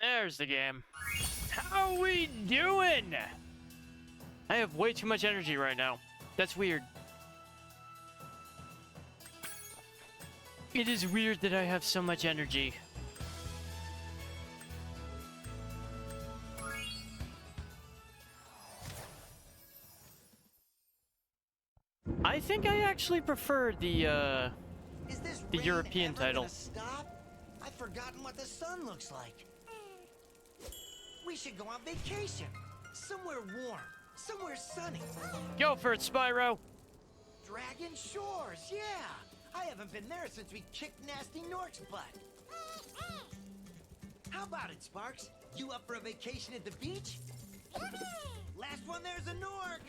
There's the game. How we doing? I have way too much energy right now. That's weird. It is weird that I have so much energy. I think I actually prefer the European title. Stop? I've forgotten what the sun looks like. We should go on vacation. Somewhere warm. Somewhere sunny. Go for it, Spyro! Dragon Shores, yeah! I haven't been there since we kicked Nasty Nork's butt. How about it, Sparks? You up for a vacation at the beach? Last one there's a Nork!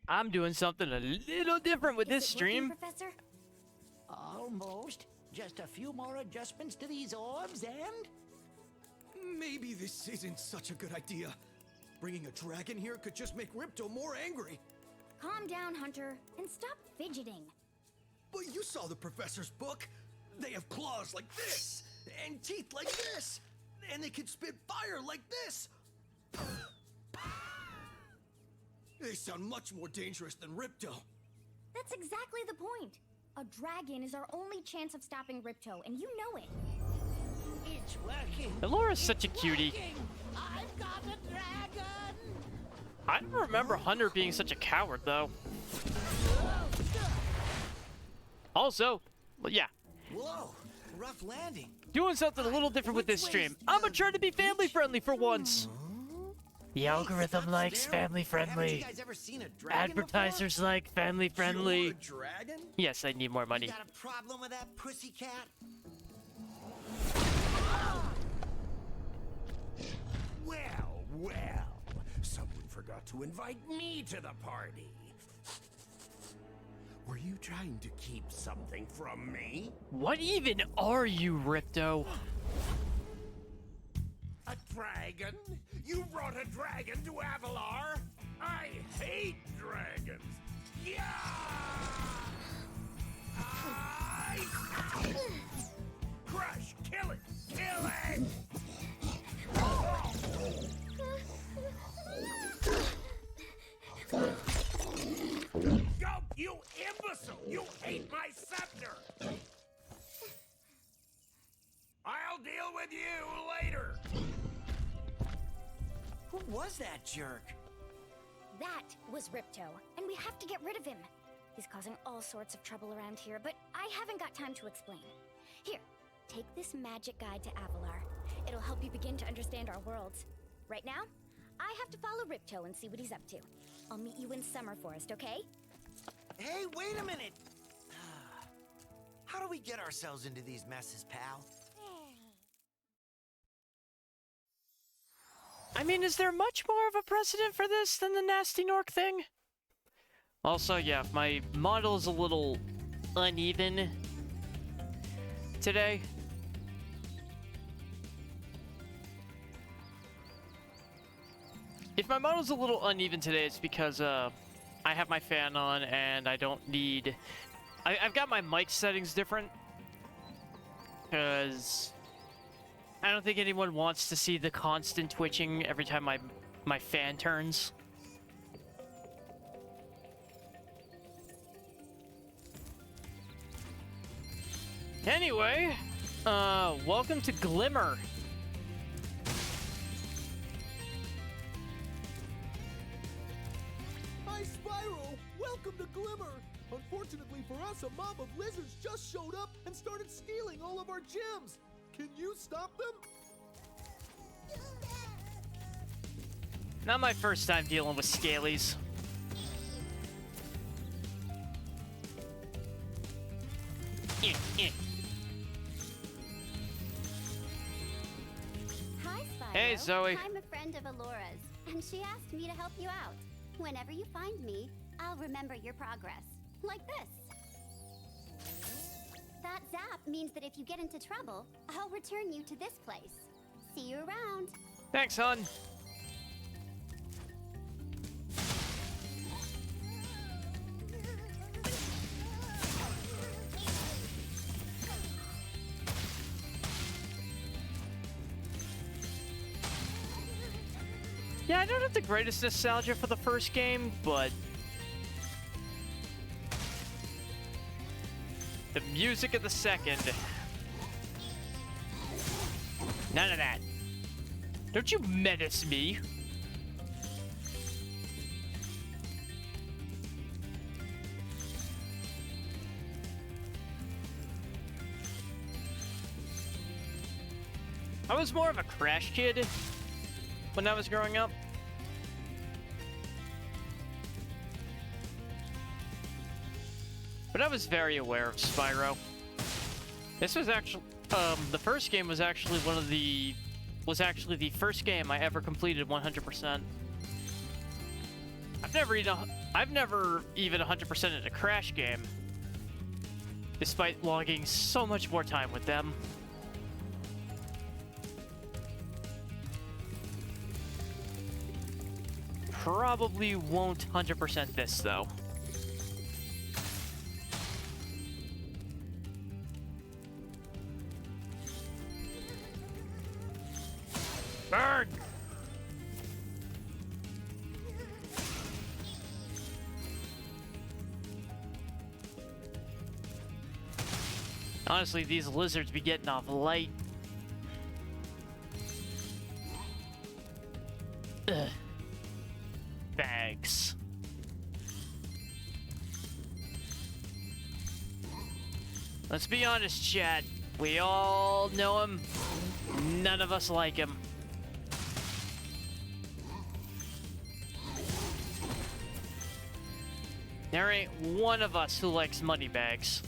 I'm doing something a little different with this stream. Professor? Almost. Just a few more adjustments to these orbs and... Maybe this isn't such a good idea. Bringing a dragon here could just make Ripto more angry. Calm down, Hunter, and stop fidgeting. But you saw the professor's book. They have claws like this, and teeth like this, and they can spit fire like this. They sound much more dangerous than Ripto. That's exactly the point. A dragon is our only chance of stopping Ripto, and you know it. It's working. Elora's such a cutie. I've got a dragon. I don't remember Hunter being such a coward, though. Also, well, yeah. Whoa, rough landing. Doing something a little different with this stream. I'm gonna try to be family friendly for once. The algorithm likes family friendly. Haven't you guys ever seen a dragon Advertisers like family friendly. You're a dragon? Yes, I need more money. Got a problem with that pussycat? Well, well, someone forgot to invite me to the party. Were you trying to keep something from me? What even are you, Ripto? A dragon? You brought a dragon to Avalar? I hate dragons. Yeah! Crush! Kill it! Kill it! Go, you imbecile! You ate my scepter! I'll deal with you later! Who was that jerk? That was Ripto, and we have to get rid of him. He's causing all sorts of trouble around here, but I haven't got time to explain. Here, take this magic guide to Avalar. It'll help you begin to understand our worlds. Right now, I have to follow Ripto and see what he's up to. I'll meet you in Summer Forest, okay? Hey, wait a minute! How do we get ourselves into these messes, pal? I mean, is there much more of a precedent for this than the Nasty Nork thing? Also, yeah, my model is a little uneven today. If my model's a little uneven today, it's because I have my fan on and I don't need... I've got my mic settings different. Because I don't think anyone wants to see the constant twitching every time my fan turns. Anyway, welcome to Glimmer. Hi, Spyro! Welcome to Glimmer! Unfortunately for us, a mob of lizards just showed up and started stealing all of our gems. Can you stop them? Not my first time dealing with scalies. Hi, Spyro. Hey, Zoe. I'm a friend of Elora's, and she asked me to help you out. Whenever you find me, I'll remember your progress. Like this. That zap means that if you get into trouble, I'll return you to this place. See you around. Thanks, hon. Yeah, I don't have the greatest nostalgia for the first game, but the music of the second. None of that. Don't you menace me. I was more of a Crash kid when I was growing up. But I was very aware of Spyro. This was actually, the first game was actually the first game I ever completed 100%. I've never even 100%ed a Crash game, despite logging so much more time with them. Probably won't 100% this, though. Burn! Honestly, these lizards be getting off light. Ugh. Bags. Let's be honest, chat. We all know him. None of us like him. There ain't one of us who likes money bags.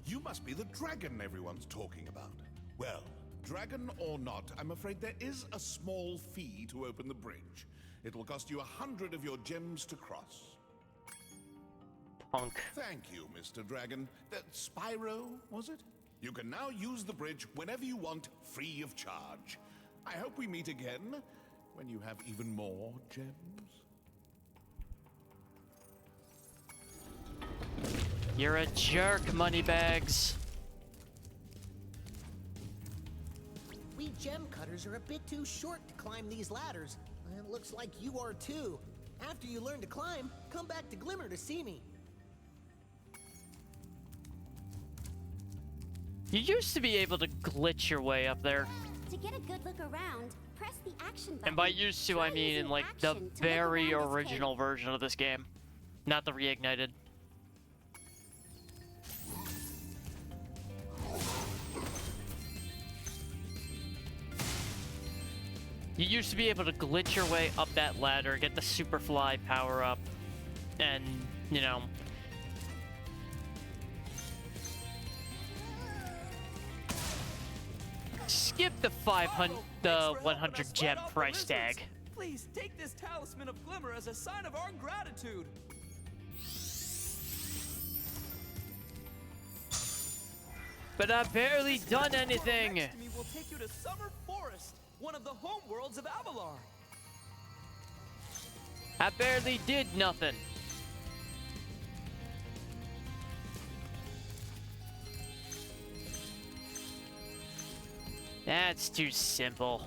You must be the dragon everyone's talking about. Well, dragon or not, I'm afraid there is a small fee to open the bridge. It will cost you 100 of your gems to cross. Punk. Thank you, Mr. Dragon. Spyro, was it? You can now use the bridge whenever you want, free of charge. I hope we meet again when you have even more gems. You're a jerk, Moneybags. We gem cutters are a bit too short to climb these ladders. And it looks like you are too. After you learn to climb, come back to Glimmer to see me. You used to be able to glitch your way up there. To get a good look around, press the action button. And by used to, Try I mean in using like the action to look very around this original cave. version of this game. Not the reignited. You used to be able to glitch your way up that ladder, get the Superfly power up, and, you know. Skip the 500, the 100 gem price tag. Please take this talisman of glimmer as a sign of our gratitude. But I've barely done anything. Next to me will take you to Summer Forest, one of the home worlds of Avalar. I barely did nothing. That's too simple.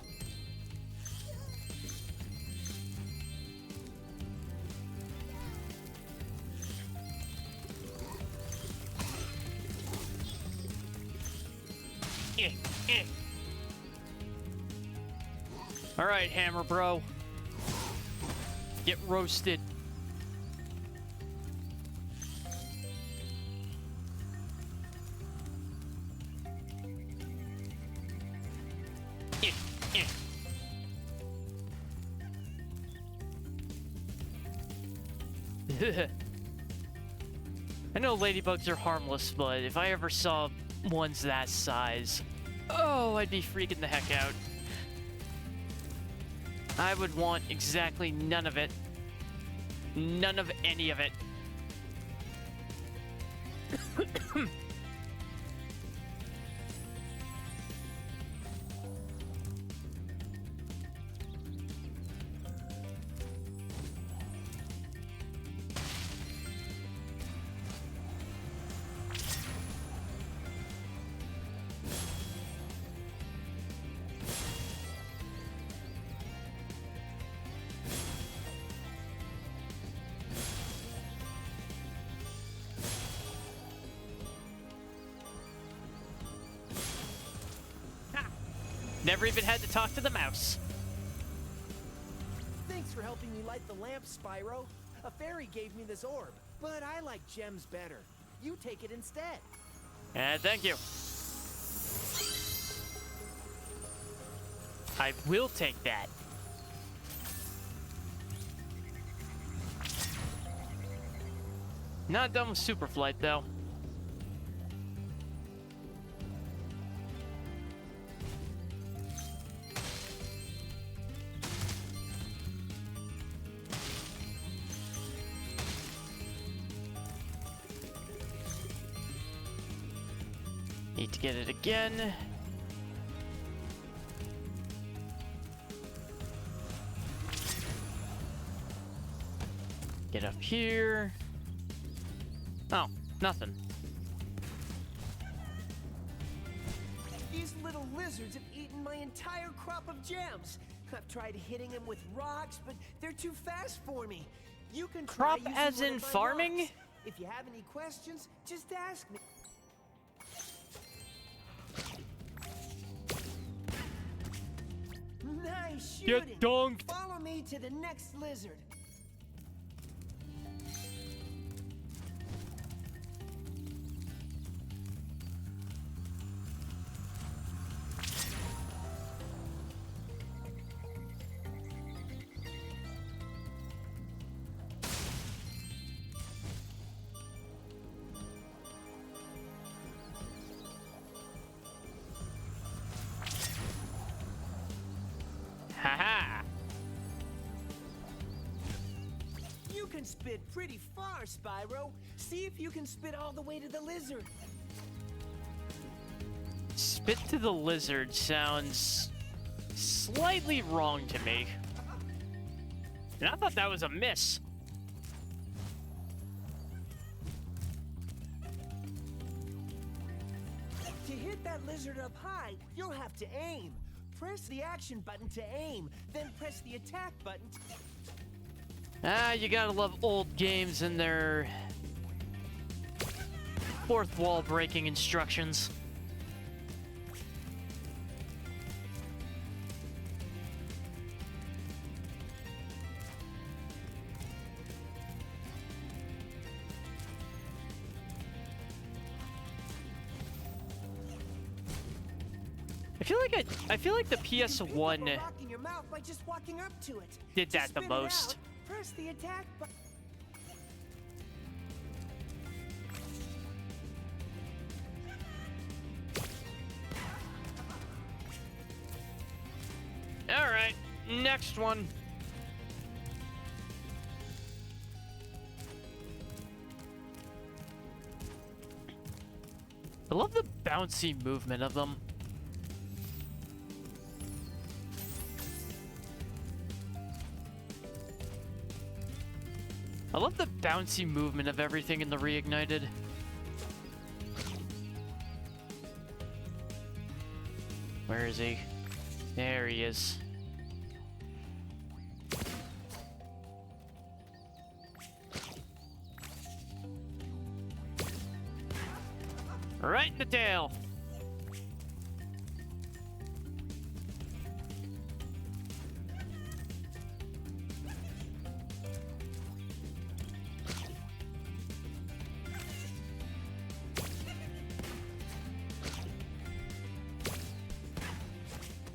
All right, Hammer Bro. Get roasted. I know ladybugs are harmless, but if I ever saw ones that size, oh, I'd be freaking the heck out. I would want exactly none of it. None of any of it. Never even had to talk to the mouse. Thanks for helping me light the lamp, Spyro. A fairy gave me this orb, but I like gems better. You take it instead. Thank you. I will take that. Not done with Super Flight, though. Need to get it again. Get up here. Oh, nothing. These little lizards have eaten my entire crop of gems. I've tried hitting them with rocks, but they're too fast for me. You can try Crop using as one in of my farming? rocks. If you have any questions, just ask me. Nice shooting. Get dunked. Follow me to the next lizard. Haha. You can spit pretty far, Spyro. See if you can spit all the way to the lizard. Spit to the lizard sounds slightly wrong to me. And I thought that was a miss. To hit that lizard up high, you'll have to aim. Press the action button to aim, then press the attack button. Ah, you gotta love old games and their fourth wall breaking instructions. I feel like the You can pick up PS1 a rock in your mouth by just walking up to it. did To that the spit it most. out, press the attack button. Alright, next one. I love the bouncy movement of them. I love the bouncy movement of everything in the Reignited. Where is he? There he is. Right in the tail.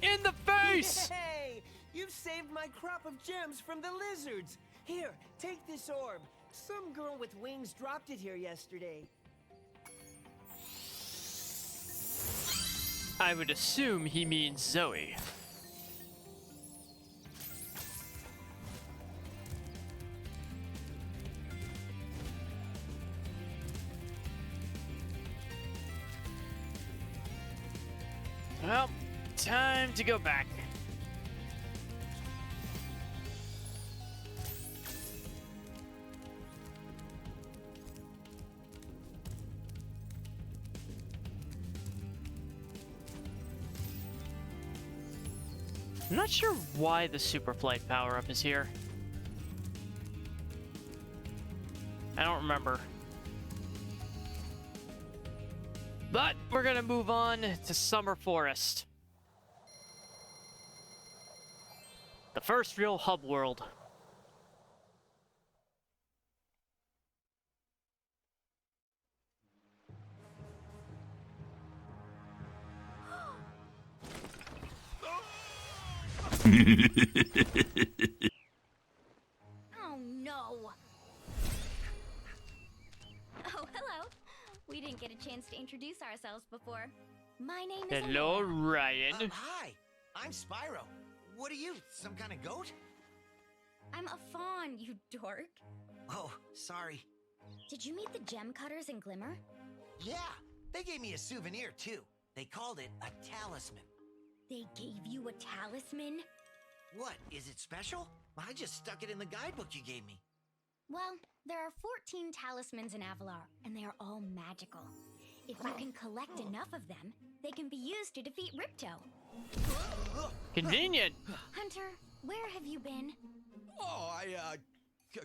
In the face! Hey, you've saved my crop of gems from the lizards. Here, take this orb. Some girl with wings dropped it here yesterday. I would assume he means Zoe. Well, time to go back. I'm not sure why the super flight power-up is here. I don't remember. But we're gonna move on to Summer Forest. The first real hub world. Oh no! Oh, hello. We didn't get a chance to introduce ourselves before. My name is Hello, Aurora. Ryan. Hi, I'm Spyro. What are you, some kind of goat? I'm a fawn, you dork. Oh, sorry. Did you meet the gem cutters in Glimmer? Yeah, they gave me a souvenir too. They called it a talisman. They gave you a talisman? What, is it special? I just stuck it in the guidebook you gave me. Well, there are 14 talismans in Avalar, and they are all magical. If you can collect enough of them, they can be used to defeat Ripto. Convenient. Hunter, where have you been? Oh, I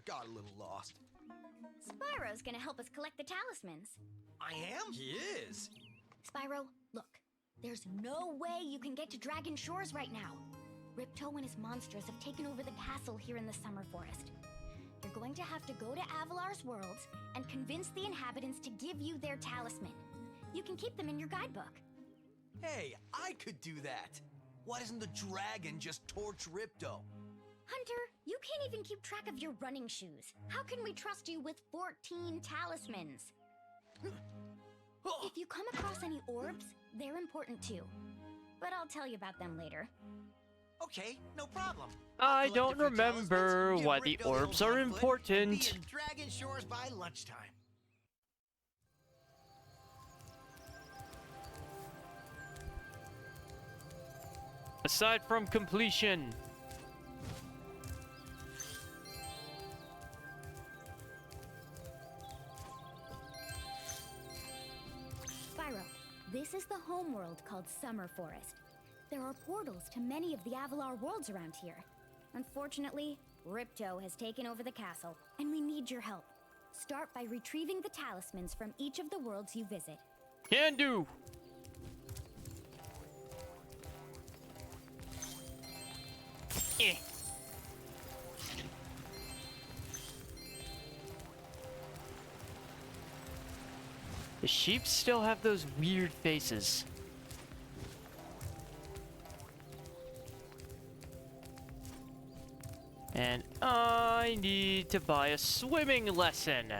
got a little lost. Spyro's gonna help us collect the talismans. I am? He is. Spyro, look. There's no way you can get to Dragon Shores right now. Ripto and his monsters have taken over the castle here in the Summer Forest. You're going to have to go to Avalar's worlds and convince the inhabitants to give you their talisman. You can keep them in your guidebook. Hey, I could do that. Why doesn't the dragon just torch Ripto? Hunter, you can't even keep track of your running shoes. How can we trust you with 14 talismans? If you come across any orbs, they're important too. But I'll tell you about them later. Okay, no problem. I I'll don't collect a few remember talismans, give why the Ripto old orbs are hot foot, and important. be in Dragon Shores by lunchtime. Aside from completion. Spyro, this is the homeworld called Summer Forest. There are portals to many of the Avalar worlds around here. Unfortunately, Ripto has taken over the castle, and we need your help. Start by retrieving the talismans from each of the worlds you visit. Can do. Eh. The sheep still have those weird faces. And I need to buy a swimming lesson.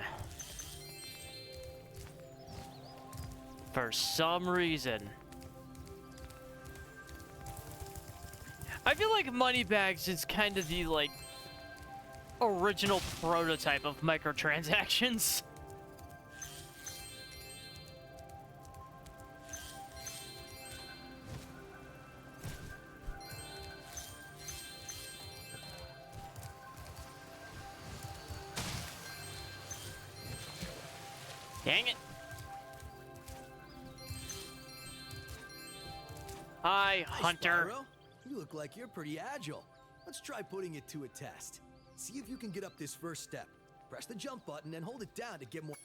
For some reason. I feel like Moneybags is kind of the, like, original prototype of microtransactions. Dang it. Hi, Hunter. Spyro, you look like you're pretty agile. Let's try putting it to a test. See if you can get up this first step. Press the jump button and hold it down to get more...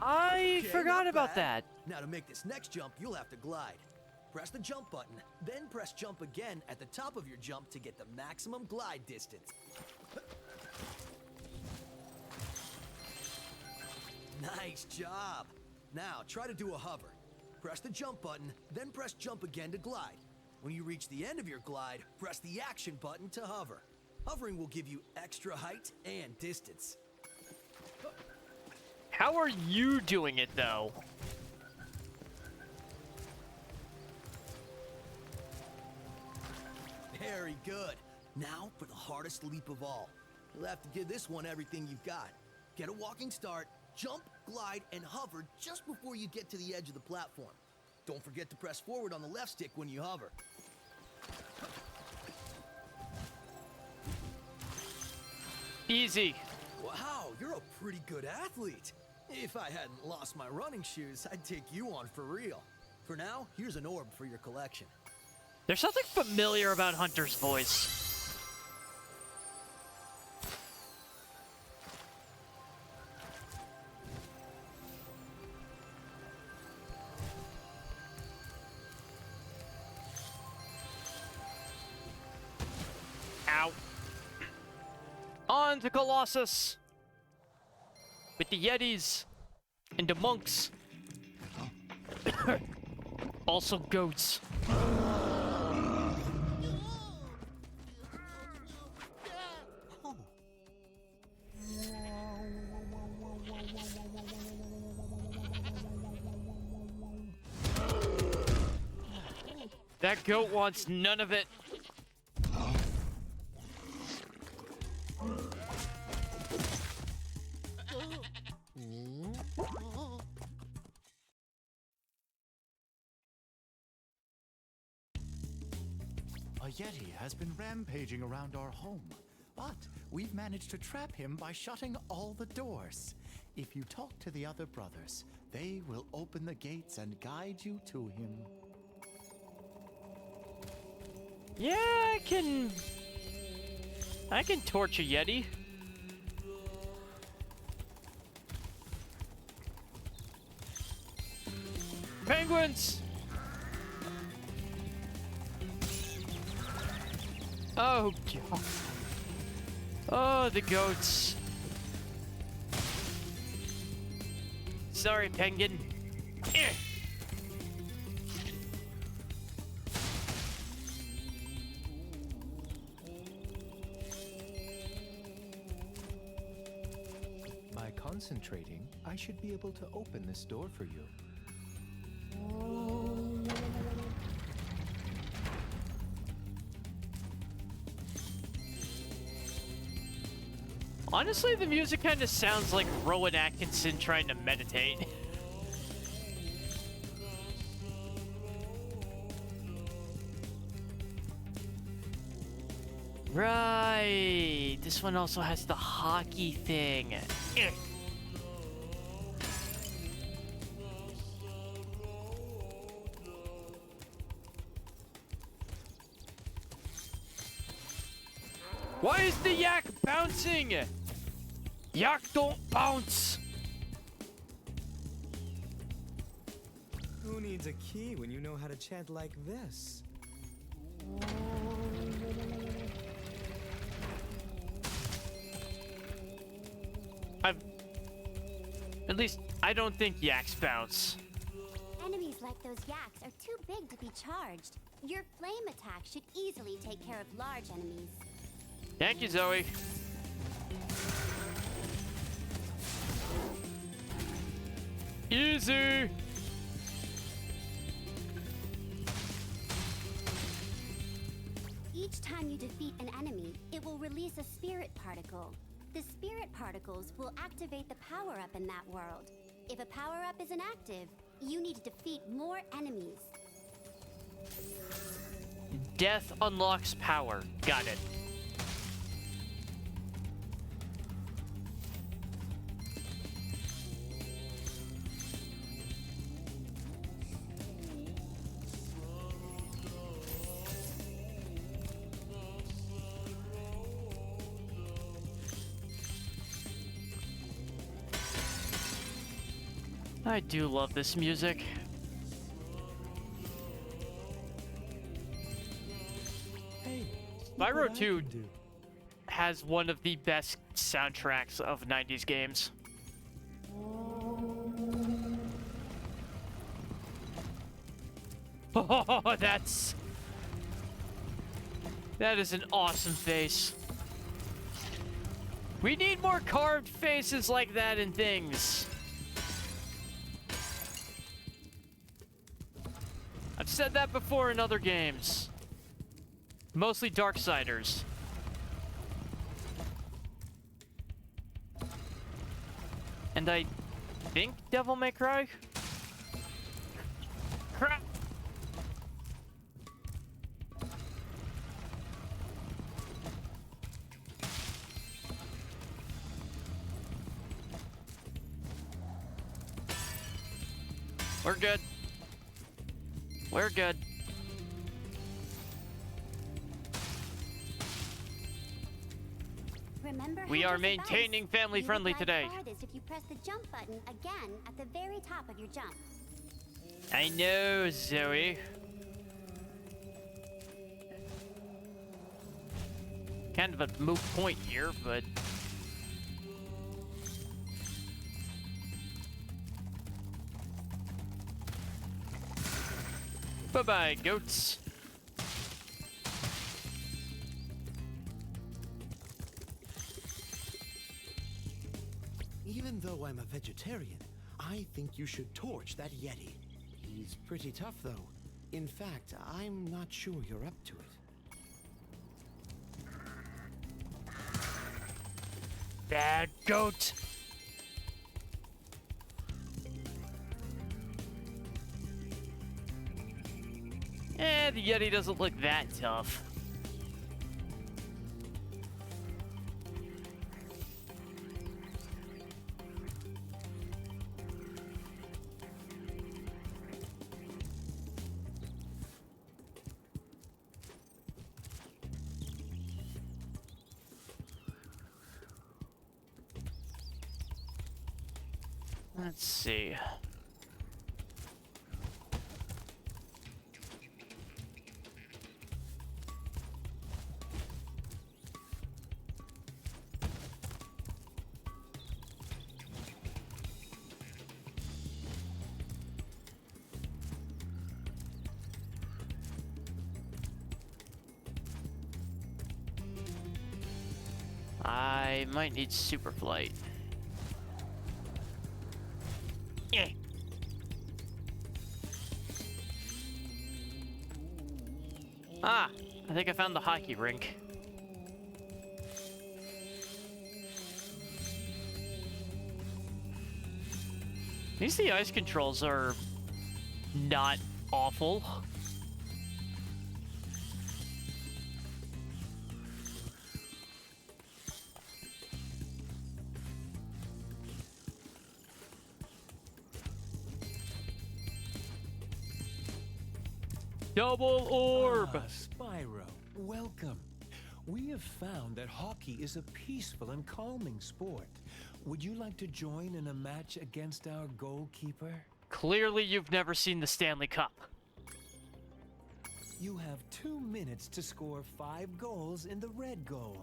I Okay, forgot not about bad. that. Now to make this next jump, you'll have to glide. Press the jump button, then press jump again at the top of your jump to get the maximum glide distance. Nice job. Now try to do a hover. Press the jump button, then press jump again to glide. When you reach the end of your glide, press the action button to hover. Hovering will give you extra height and distance. How are you doing it, though? Very good. Now for the hardest leap of all. You'll have to give this one everything you've got. Get a walking start, jump, glide, and hover just before you get to the edge of the platform. Don't forget to press forward on the left stick when you hover. Easy. Wow, you're a pretty good athlete. If I hadn't lost my running shoes, I'd take you on for real. For now, here's an orb for your collection. There's something familiar about Hunter's voice. Ow. On to Colossus! With the Yetis and the monks. Also goats. That goat wants none of it. A Yeti has been rampaging around our home, but we've managed to trap him by shutting all the doors. If you talk to the other brothers, they will open the gates and guide you to him. Yeah, I can torch a Yeti. Penguins! Oh, God. Oh, the goats. Sorry, penguin. Eh. By concentrating, I should be able to open this door for you. Honestly, the music kind of sounds like Rowan Atkinson trying to meditate. Right. This one also has the hockey thing. Eh. Why is the yak bouncing? Yak don't bounce. Who needs a key when you know how to chant like this? At least, I don't think yaks bounce. Enemies like those yaks are too big to be charged. Your flame attack should easily take care of large enemies. Thank you, Zoe. Easy. Each time you defeat an enemy, it will release a spirit particle. The spirit particles will activate the power-up in that world. If a power-up is inactive, you need to defeat more enemies. Death unlocks power. Got it. I do love this music. Hey, Spyro 2 has one of the best soundtracks of 90s games. Oh, that is an awesome face. We need more carved faces like that in things. I've said that before in other games. Mostly Darksiders. And I think Devil May Cry? Crap! We're good. We're good. Remember, We are Hunter's advice. maintaining family You friendly will today. glide farthest if you press the jump button again at the very top of your jump. I know, Zoe. Kind of a moot point here, but... Bye-bye, goats. Even though I'm a vegetarian, I think you should torch that Yeti. He's pretty tough, though. In fact, I'm not sure you're up to it. Bad goat. The Yeti doesn't look that tough. Let's see. I might need super flight. Yeah. Ah, I think I found the hockey rink. At least the ice controls are not awful. Double orb! Spyro, welcome. We have found that hockey is a peaceful and calming sport. Would you like to join in a match against our goalkeeper? Clearly you've never seen the Stanley Cup. You have 2 minutes to score 5 goals in the red goal.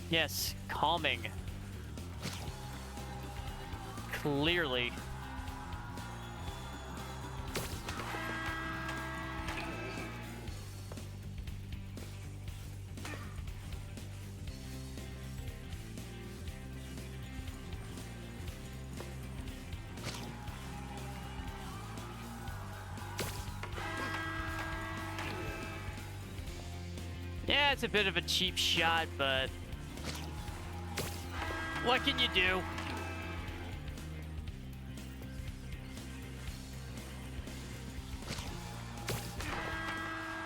Yes, calming. Clearly. Yeah, it's a bit of a cheap shot, but what can you do?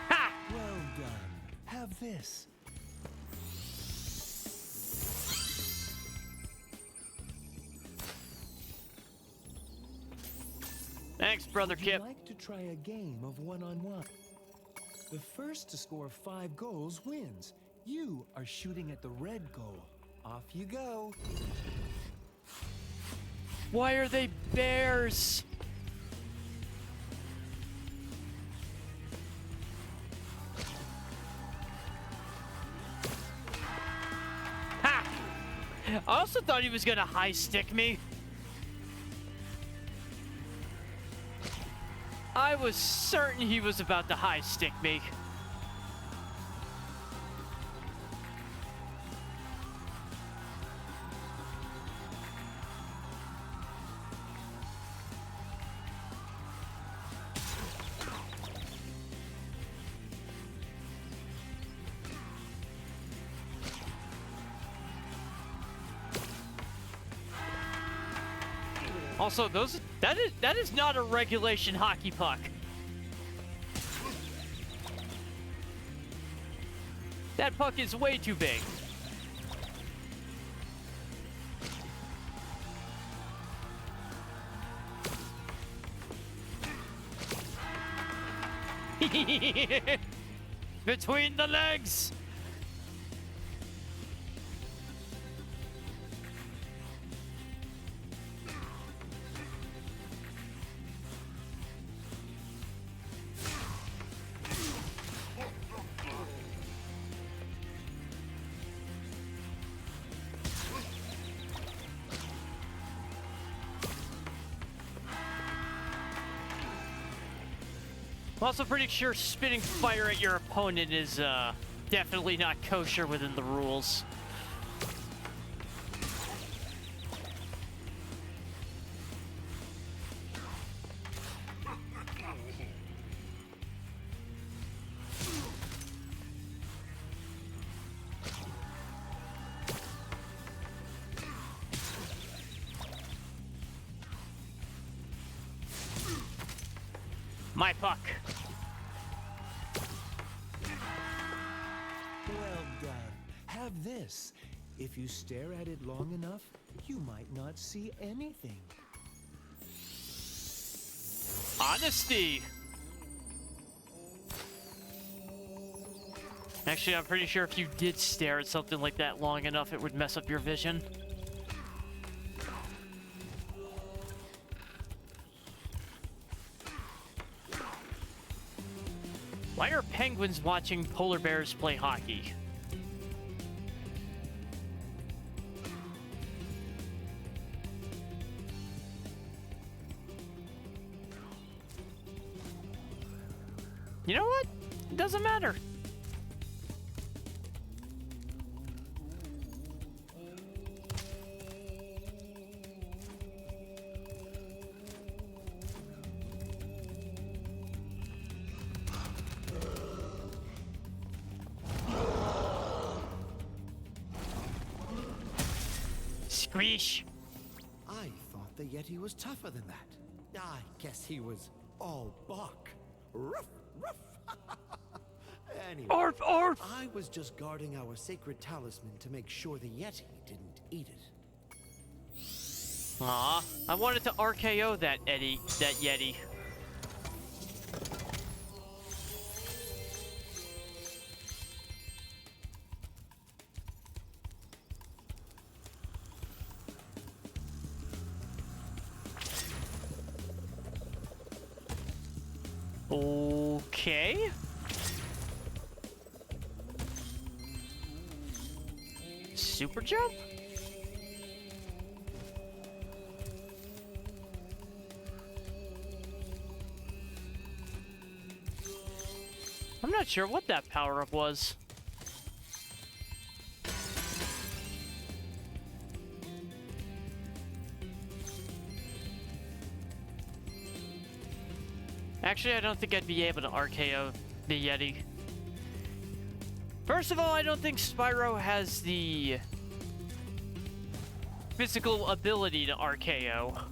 Ha! Well done. Have this. Thanks, Brother Would you Kip. like to try a game of one-on-one? The first to score 5 goals wins. You are shooting at the red goal. Off you go. Why are they bears? Ha! I also thought he was gonna high stick me. I was certain he was about to high stick me. Also, that is not a regulation hockey puck. That puck is way too big. Between the legs! I'm also pretty sure spitting fire at your opponent is definitely not kosher within the rules. My puck. Well done. Have this. If you stare at it long enough, you might not see anything. Honesty. Actually, I'm pretty sure if you did stare at something like that long enough, it would mess up your vision. Why are penguins watching polar bears play hockey? You know what? It doesn't matter. Squeesh. I thought the Yeti was tougher than that. I guess he was all bark. Ruff, ruff. Anyway, Arf, arf. I was just guarding our sacred talisman to make sure the Yeti didn't eat it. Aw, I wanted to RKO that Yeti. Okay. Super jump? I'm not sure what that power-up was. Actually, I don't think I'd be able to RKO the Yeti. First of all, I don't think Spyro has the physical ability to RKO.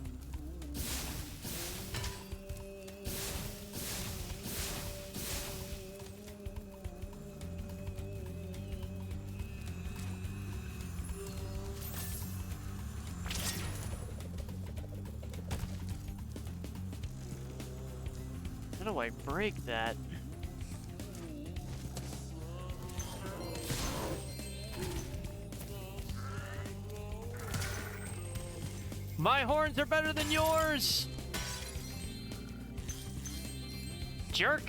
How do I break that? My horns are better than yours! Jerk!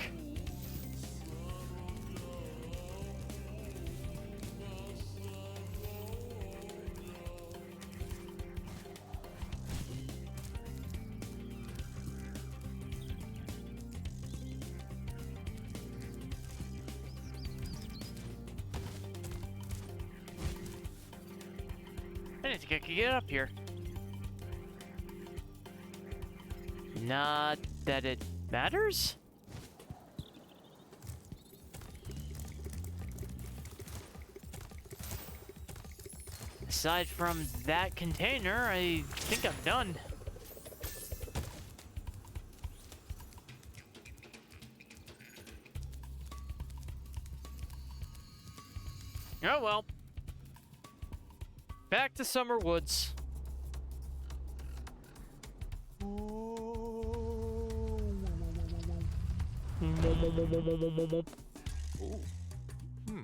I didn't think I could get up here. Not that it matters? Aside from that container, I think I'm done. Oh well. Back to Summer Woods. Ooh. Hmm.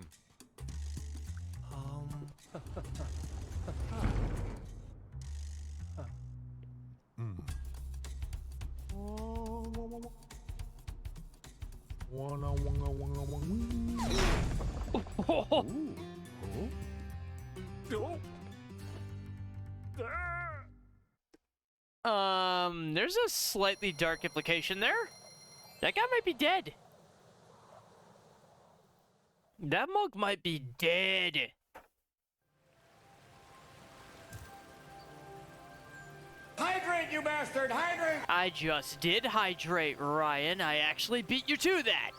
There's a slightly dark implication there. That guy might be dead. That mug might be dead. Hydrate, you bastard! Hydrate! I just did hydrate, Ryan. I actually beat you to that.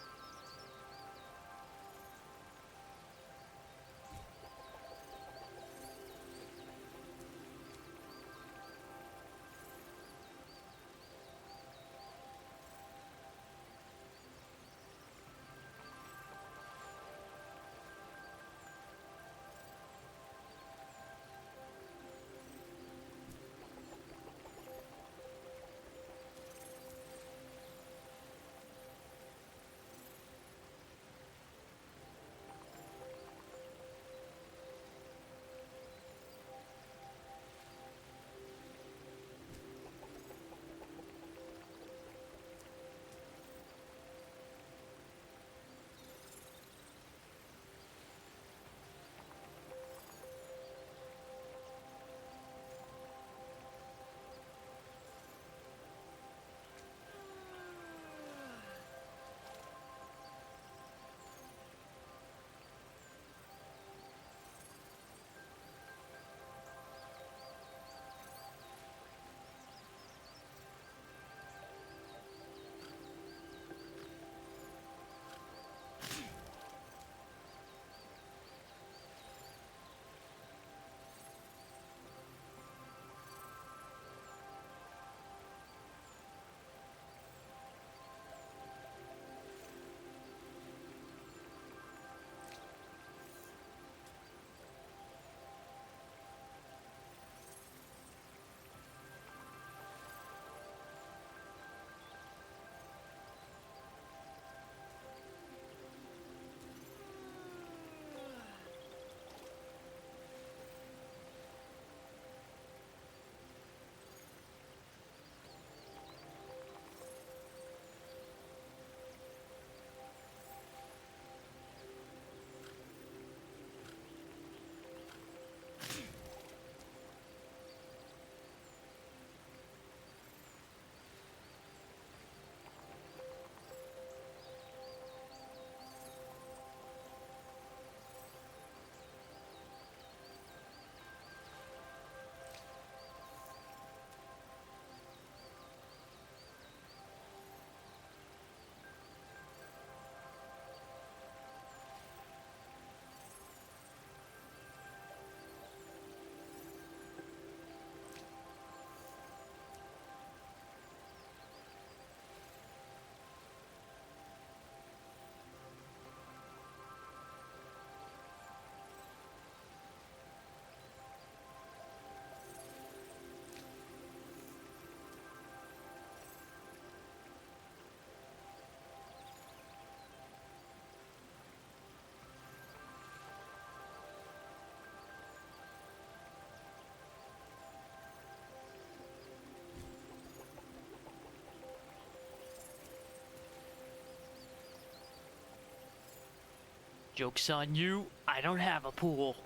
Joke's on you, I don't have a pool.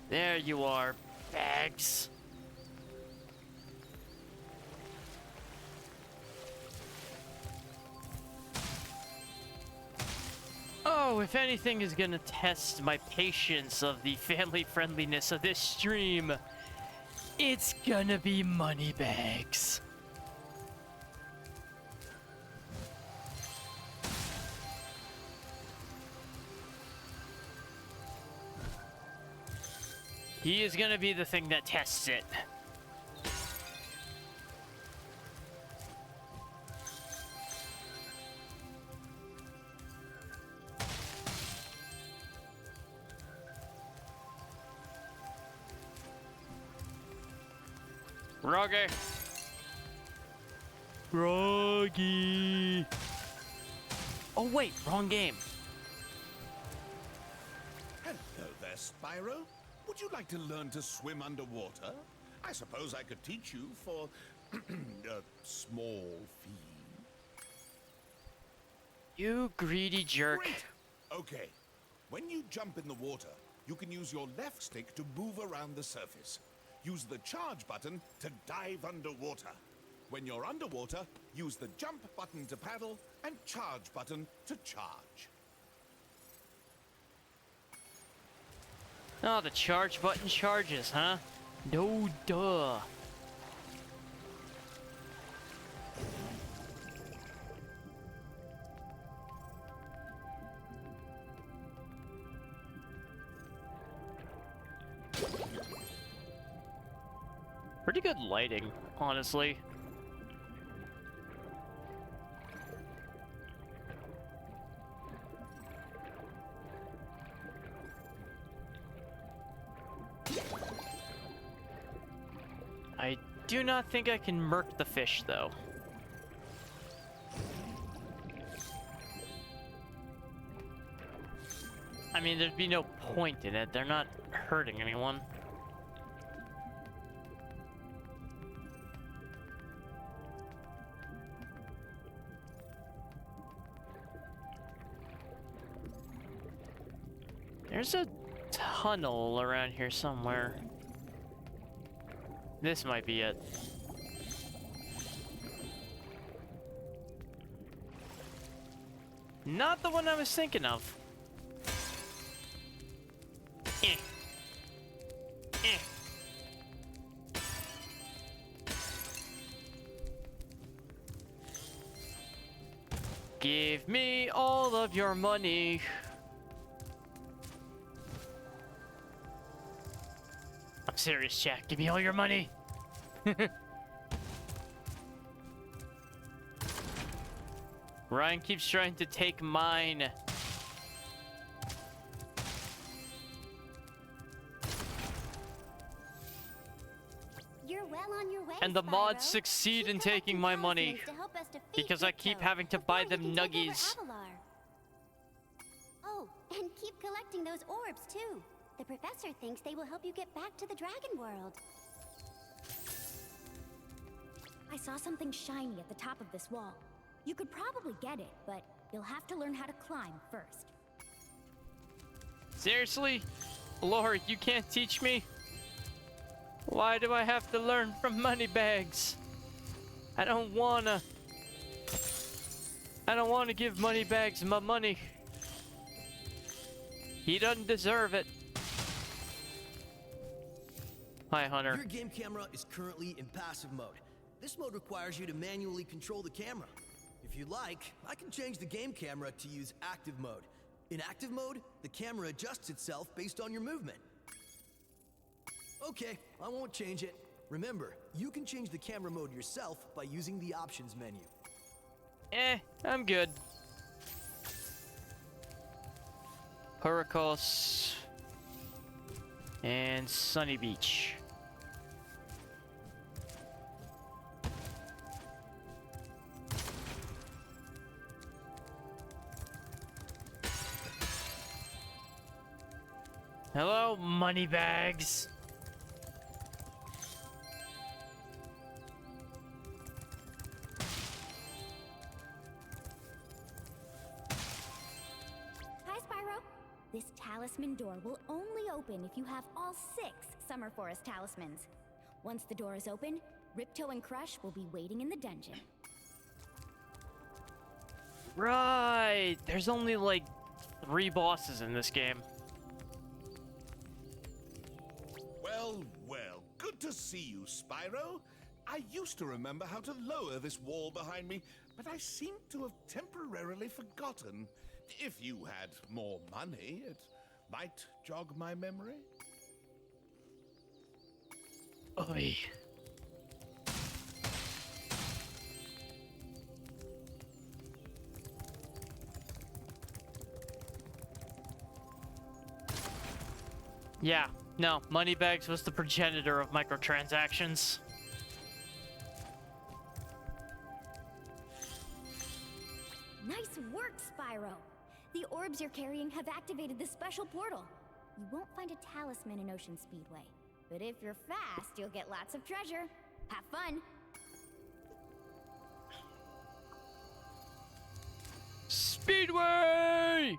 There you are, bags. Oh, if anything is gonna test my patience of the family friendliness of this stream, it's gonna be money bags. He is gonna be the thing that tests it. Froggy. Froggy. Oh wait, wrong game. Hello there, Spyro. Would you like to learn to swim underwater? I suppose I could teach you for a small fee. You greedy jerk. Great. Okay. When you jump in the water, you can use your left stick to move around the surface. Use the charge button to dive underwater. When you're underwater, use the jump button to paddle and charge button to charge. Oh, the charge button charges, huh? No duh. Pretty good lighting, honestly. I do not think I can murk the fish, though. I mean, there'd be no point in it. They're not hurting anyone. There's a tunnel around here somewhere. This might be it. Not the one I was thinking of. Eh. Eh. Give me all of your money. I'm serious, Jack. Give me all your money. Ryan keeps trying to take mine. You're well on your way, And the Spyro. mods succeed in taking my money To help us defeat because I keep Ripto having to before buy he them can take over nuggies. Avalar. Oh, and keep collecting those orbs too. The professor thinks they will help you get back to the dragon world. I saw something shiny at the top of this wall. You could probably get it, but you'll have to learn how to climb first. Seriously? Lord, you can't teach me? Why do I have to learn from Moneybags? I don't wanna give Moneybags my money. He doesn't deserve it. Hi, Hunter. Your game camera is currently in passive mode. This mode requires you to manually control the camera. If you like, I can change the game camera to use active mode. In active mode, the camera adjusts itself based on your movement. Okay, I won't change it. Remember, you can change the camera mode yourself by using the options menu. I'm good. Hurricos and Sunny Beach. Hello, Moneybags. Hi, Spyro. This talisman door will only open if you have all 6 Summer Forest talismans. Once the door is open, Ripto and Crush will be waiting in the dungeon. Right. There's only like 3 bosses in this game. Well, well, good to see you, Spyro. I used to remember how to lower this wall behind me, but I seem to have temporarily forgotten. If you had more money, it might jog my memory. Oi. Yeah, no, Moneybags was the progenitor of microtransactions. Nice work, Spyro! The orbs you're carrying have activated this special portal. You won't find a talisman in Ocean Speedway, but if you're fast, you'll get lots of treasure. Have fun! Speedway!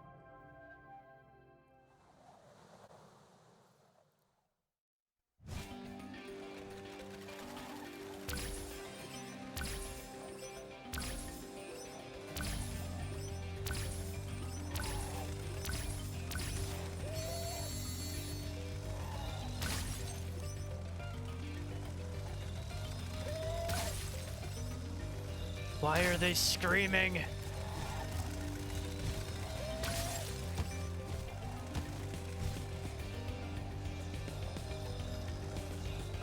Why are they screaming?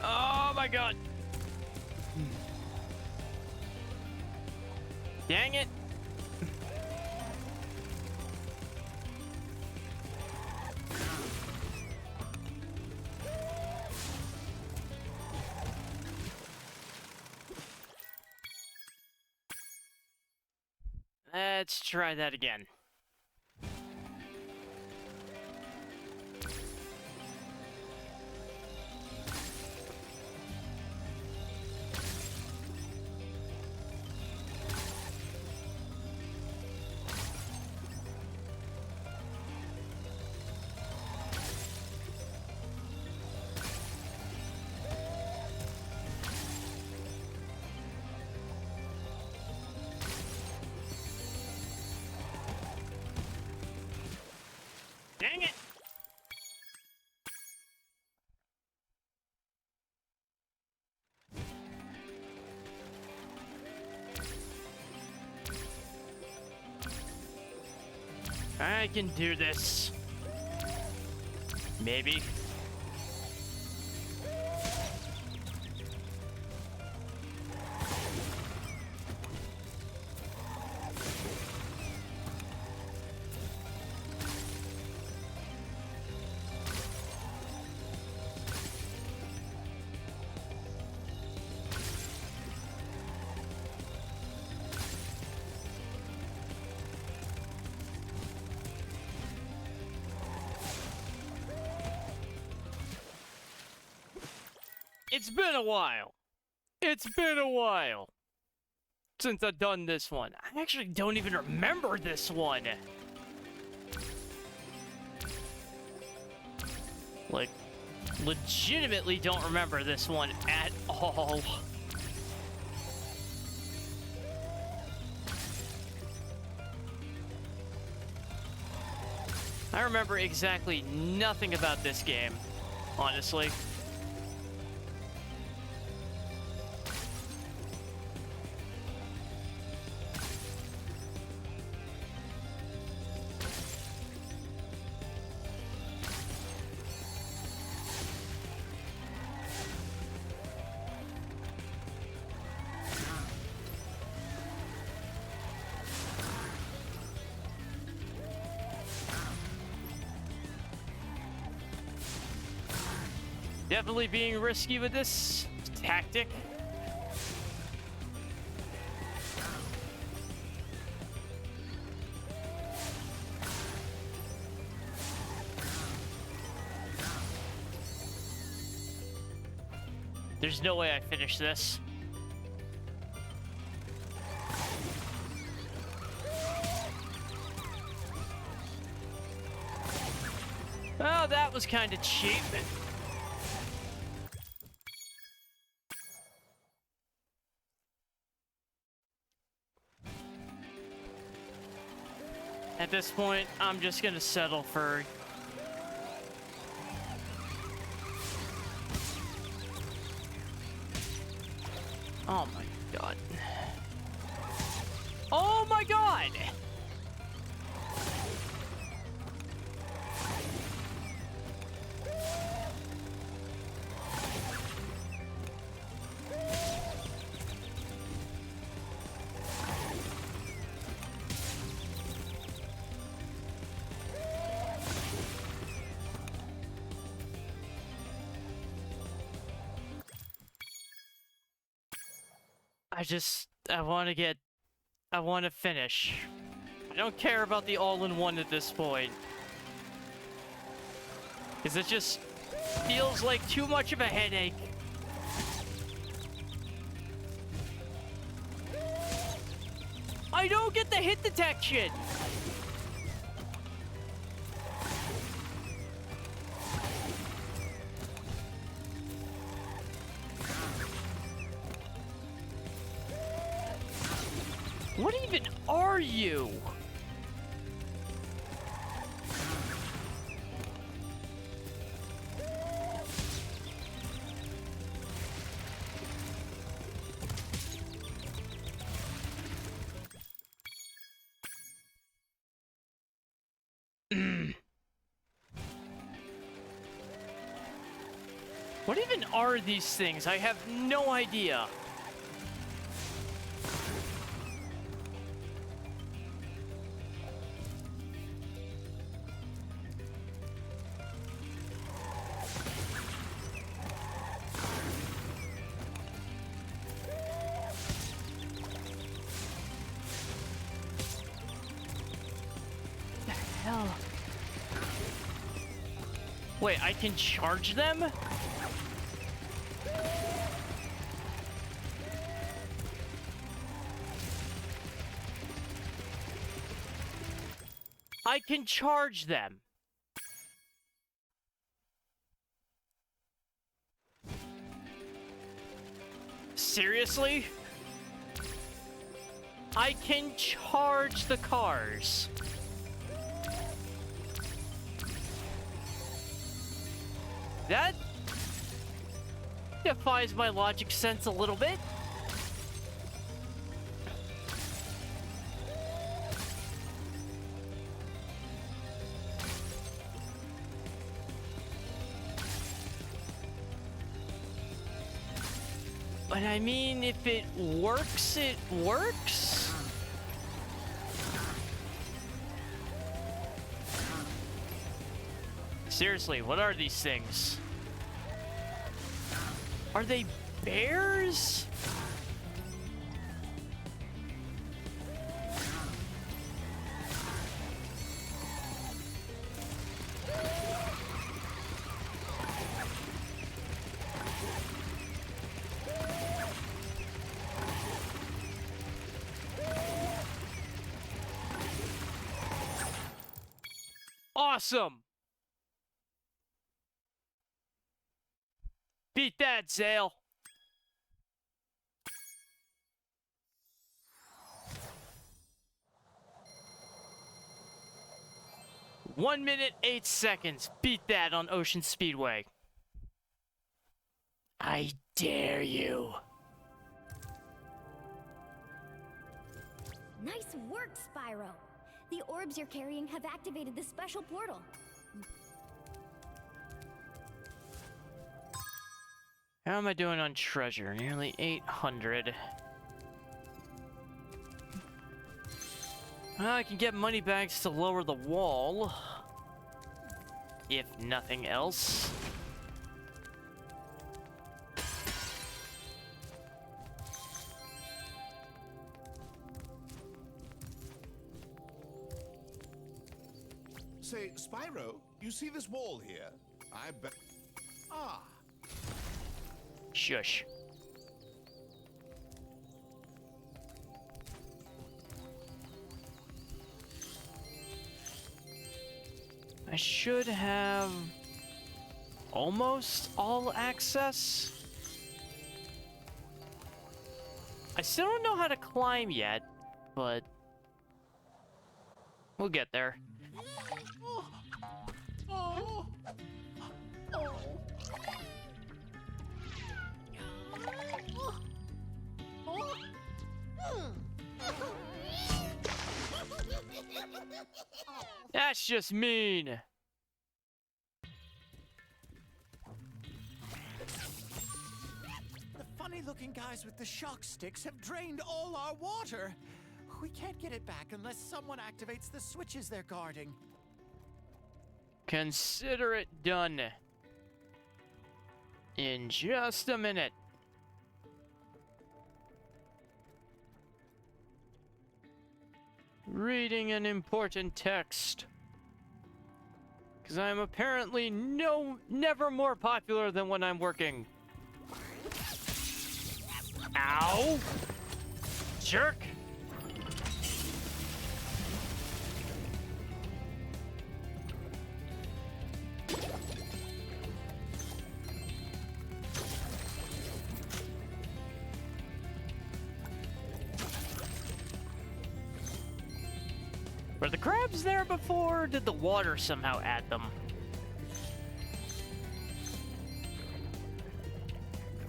Oh my god! Dang it! Let's try that again. Dang it! I can do this. Maybe. It's been a while. It's been a while since I've done this one. I actually don't even remember this one. Like, legitimately don't remember this one at all. I remember exactly nothing about this game, honestly. Definitely being risky with this tactic. There's no way I finish this. Oh, that was kind of cheap. At this point, I'm just gonna settle for... Oh my god. Oh my god! I want to finish. don't care about the all-in-one at this point. Because it just feels like too much of a headache. I don't get the hit detection! What even are you? What even are these things? I have no idea. The hell? Wait, I can charge them? I can charge them. Seriously? I can charge the cars. That defies my logic sense a little bit. But I mean, if it works, it works? Seriously, what are these things? Are they bears? Awesome! Beat that, Zale. One minute, 8 seconds. Beat that on Ocean Speedway. I dare you. Nice work, Spyro. The orbs you're carrying have activated the special portal. How am I doing on treasure? Nearly 800. Well, I can get money bags to lower the wall. If nothing else. Say, Spyro, you see this wall here? I bet... Ah. Shush. I should have almost all access. I still don't know how to climb yet, but we'll get there. That's just mean. The funny-looking guys with the shock sticks have drained all our water. We can't get it back unless someone activates the switches they're guarding. Consider it done. In just a minute. Reading an important text. Because I'm apparently never more popular than when I'm working. Ow! Jerk! Were the crabs there before, or did the water somehow add them?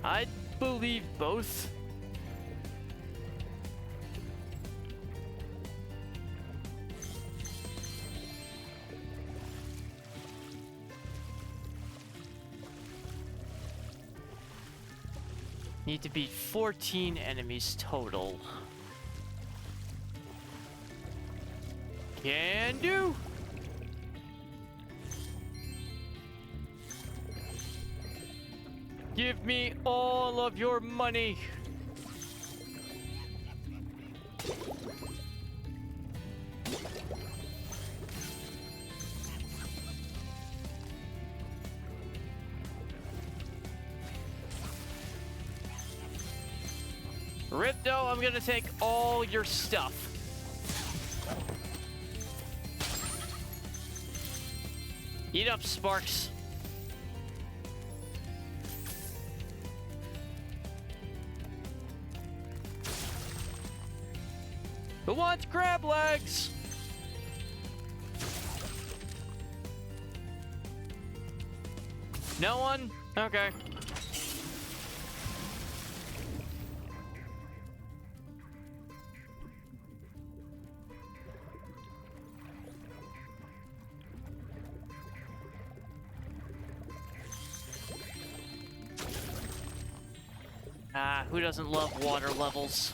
I believe both. Need to beat 14 enemies total. Can do. Give me all of your money. Ripto, I'm gonna take all your stuff. Eat up, Sparks. Who wants crab legs? No one? Okay. Who doesn't love water levels?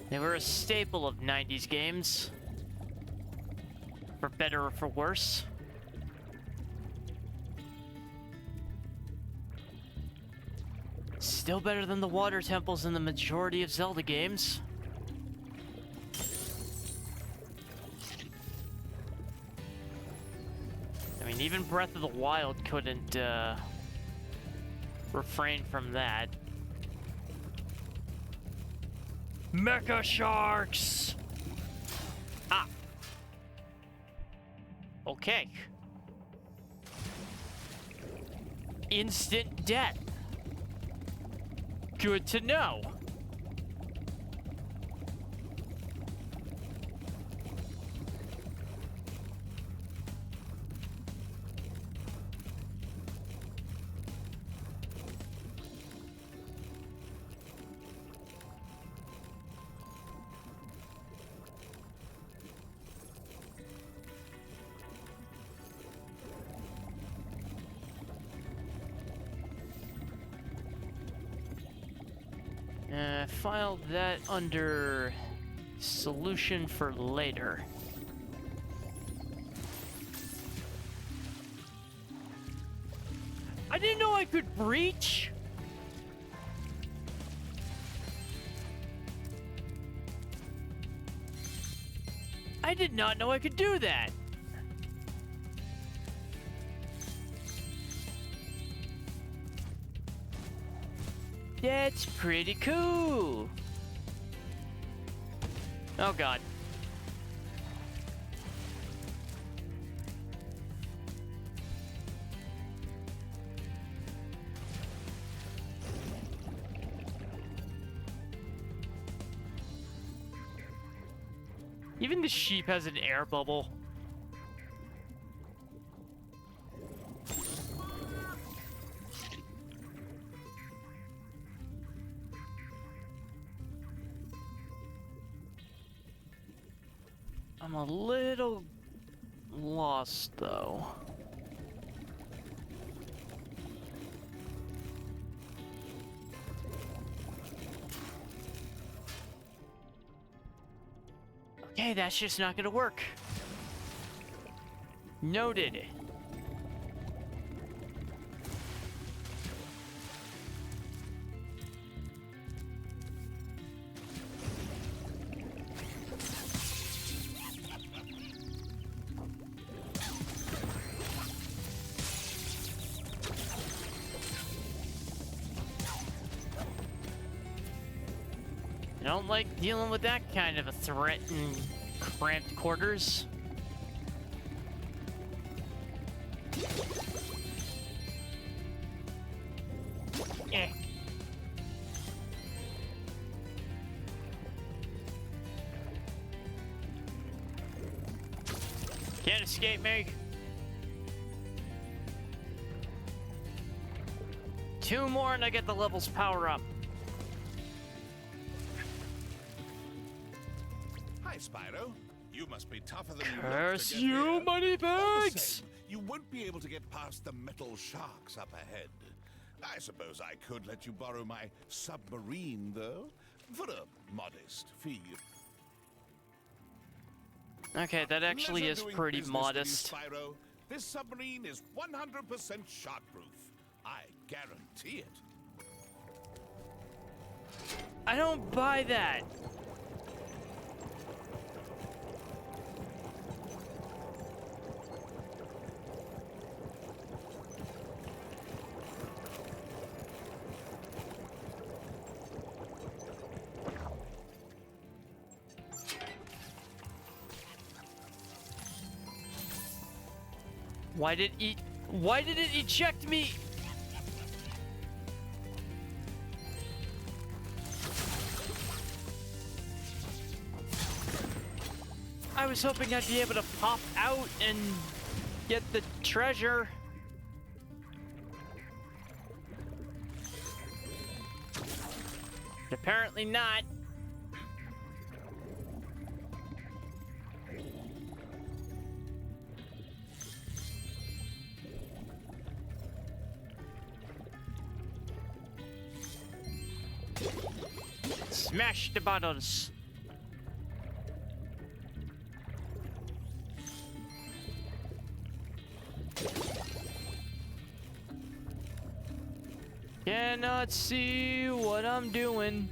They were a staple of 90s games. For better or for worse. Still better than the water temples in the majority of Zelda games. I mean, even Breath of the Wild couldn't, refrain from that. Mecha sharks! Ah. Okay. Instant death. Good to know. File that under solution for later. I didn't know I could breach. I did not know I could do that. That's pretty cool. Oh god. Even the sheep has an air bubble. I'm a little lost, though. Okay, that's just not gonna work. Noted. I don't like dealing with that kind of a threat in cramped quarters. Eh. Can't escape me. 2 more and I get the levels power up. Hi, Spyro. You must be tougher than you look to Curse get you, here. money All the bags! same, you won't be able to get past the metal sharks up ahead. I suppose I could let you borrow my submarine, though, for a modest fee. Okay, that actually Pleasure is doing pretty business with you, modest. Spyro. This submarine is 100% shark-proof. I guarantee it. I don't buy that. Why did it eject me? I was hoping I'd be able to pop out and get the treasure. Apparently not. Smash the bottles. Cannot see what I'm doing.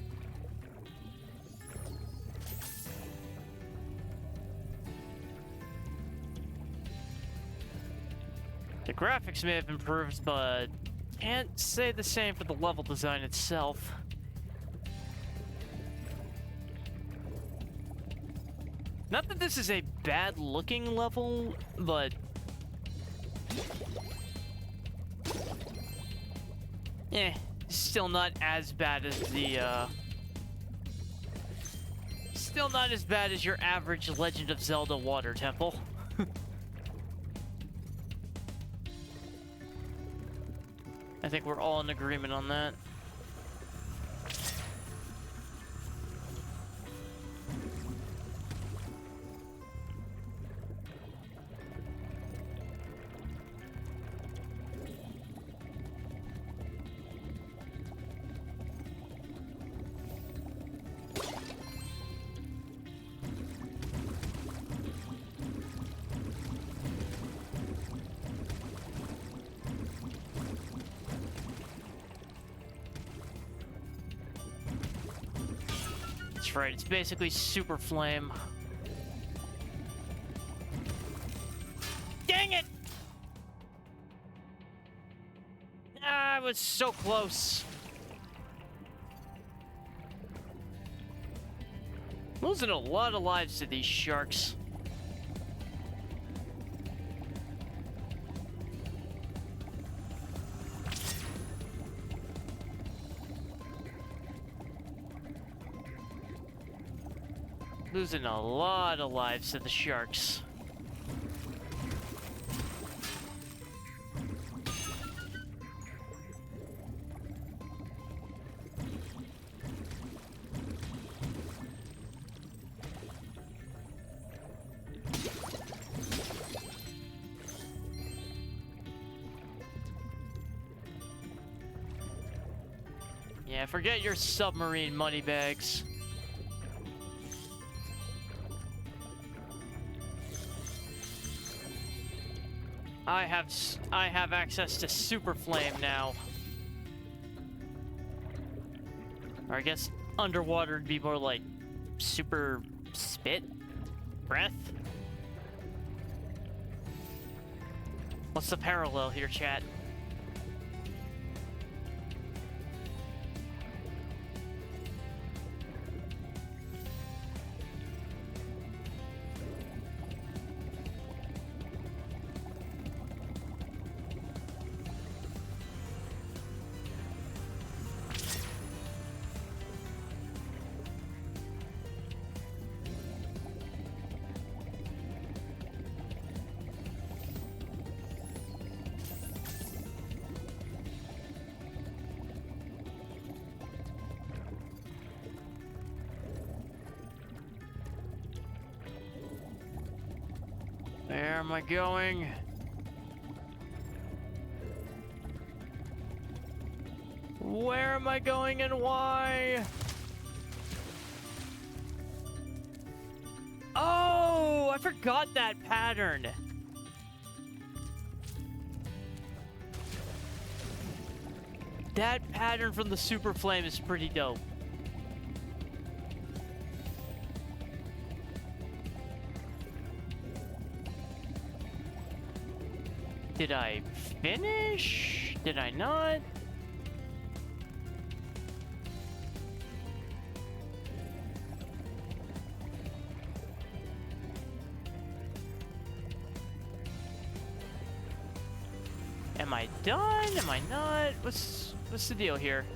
The graphics may have improved, but can't say the same for the level design itself. Not that this is a bad looking level, but still not as bad as the still not as bad as your average Legend of Zelda water temple. I think we're all in agreement on that. That's right, it's basically Super Flame. Dang it! I was so close. Losing a lot of lives to these sharks. Losing a lot of lives to the sharks. Yeah, forget your submarine moneybags. I have access to Super Flame now. Or I guess underwater would be more like Super Spit? Breath? What's the parallel here, chat? am I going? Where am I going and why? Oh, I forgot that pattern. That pattern from the Super Flame is pretty dope. Did I finish? Did I not? Am I done? Am I not? What's the deal here?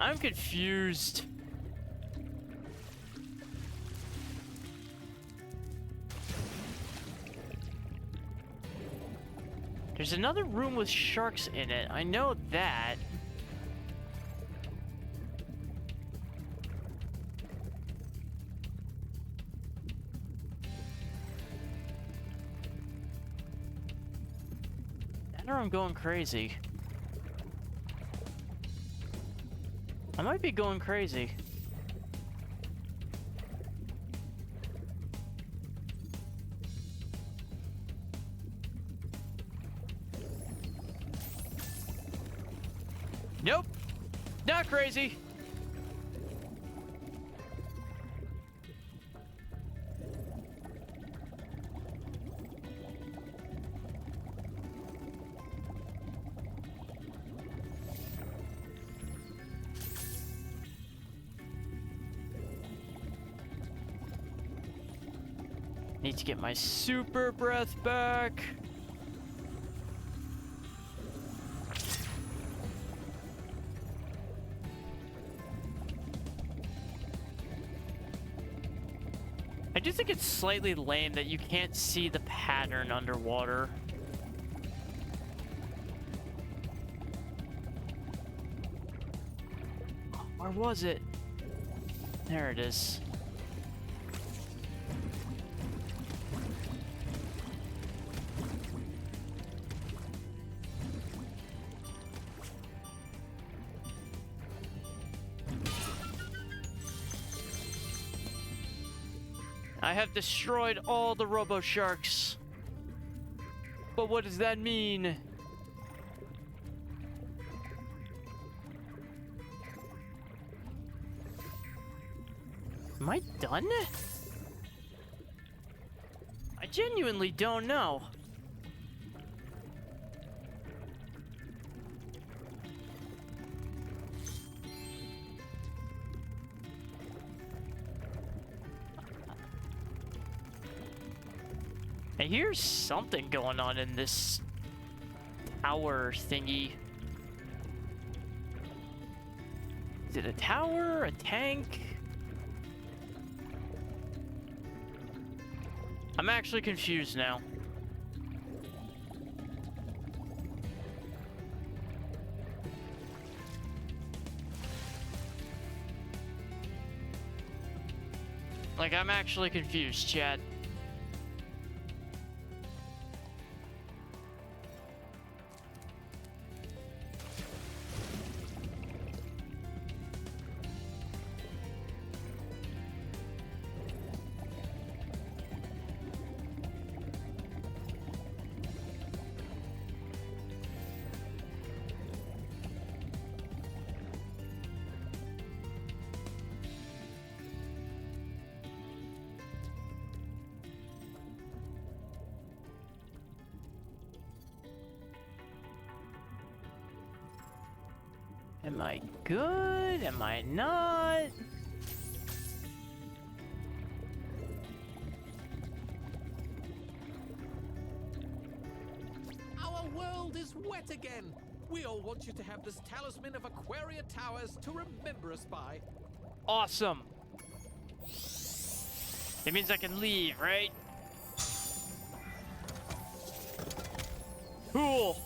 I'm confused. There's another room with sharks in it. I know that. Or I'm going crazy. I might be going crazy. Nope. Not crazy. Need to get my super breath back. I do think it's slightly lame that you can't see the pattern underwater. Where was it? There it is. I have destroyed all the Robo Sharks. But what does that mean? Am I done? I genuinely don't know. I hear something going on in this tower thingy. Is it a tower? A tank? I'm actually confused now. Like, I'm actually confused, chat. Am I good? Am I not? Our world is wet again. We all want you to have this talisman of Aquaria Towers to remember us by. Awesome. It means I can leave, right? Cool.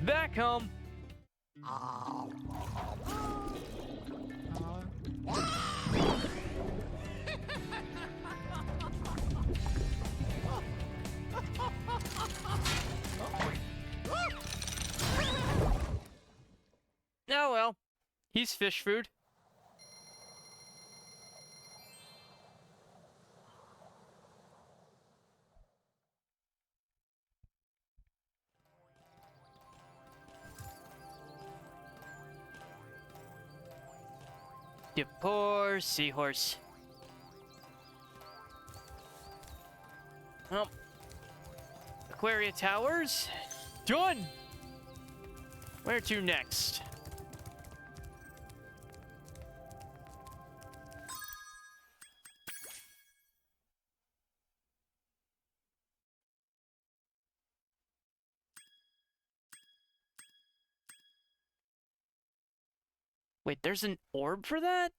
Back home. Oh well, he's fish food. You poor seahorse. Well, Aquaria Towers, done. Where to next? Wait, there's an orb for that?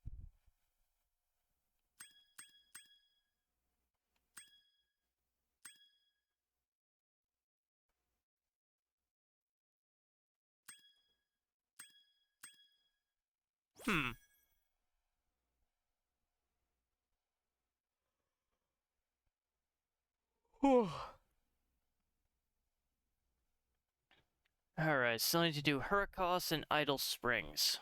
Hmm. Whew. Alright, still need to do Hurricos and Idle Springs.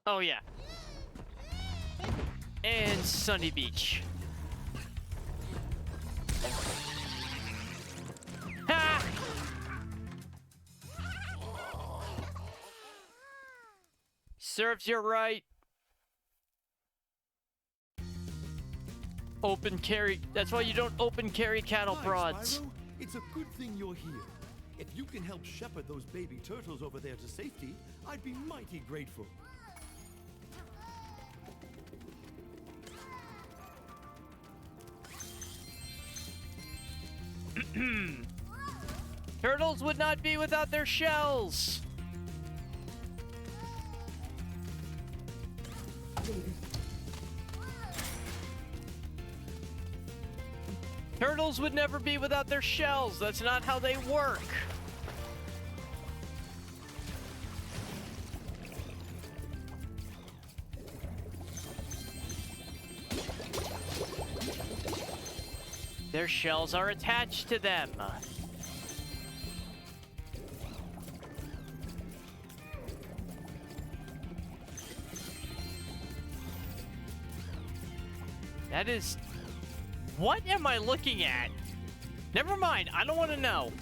Oh yeah. And Sunny Beach. Ha! Serves you right. Open carry. That's why you don't open carry cattle prods. Spyro, it's a good thing you're here. If you can help shepherd those baby turtles over there to safety, I'd be mighty grateful. Turtles would not be without their shells. Turtles would never be without their shells. That's not how they work. Their shells are attached to them. That is... What am I looking at? Never mind, I don't want to know.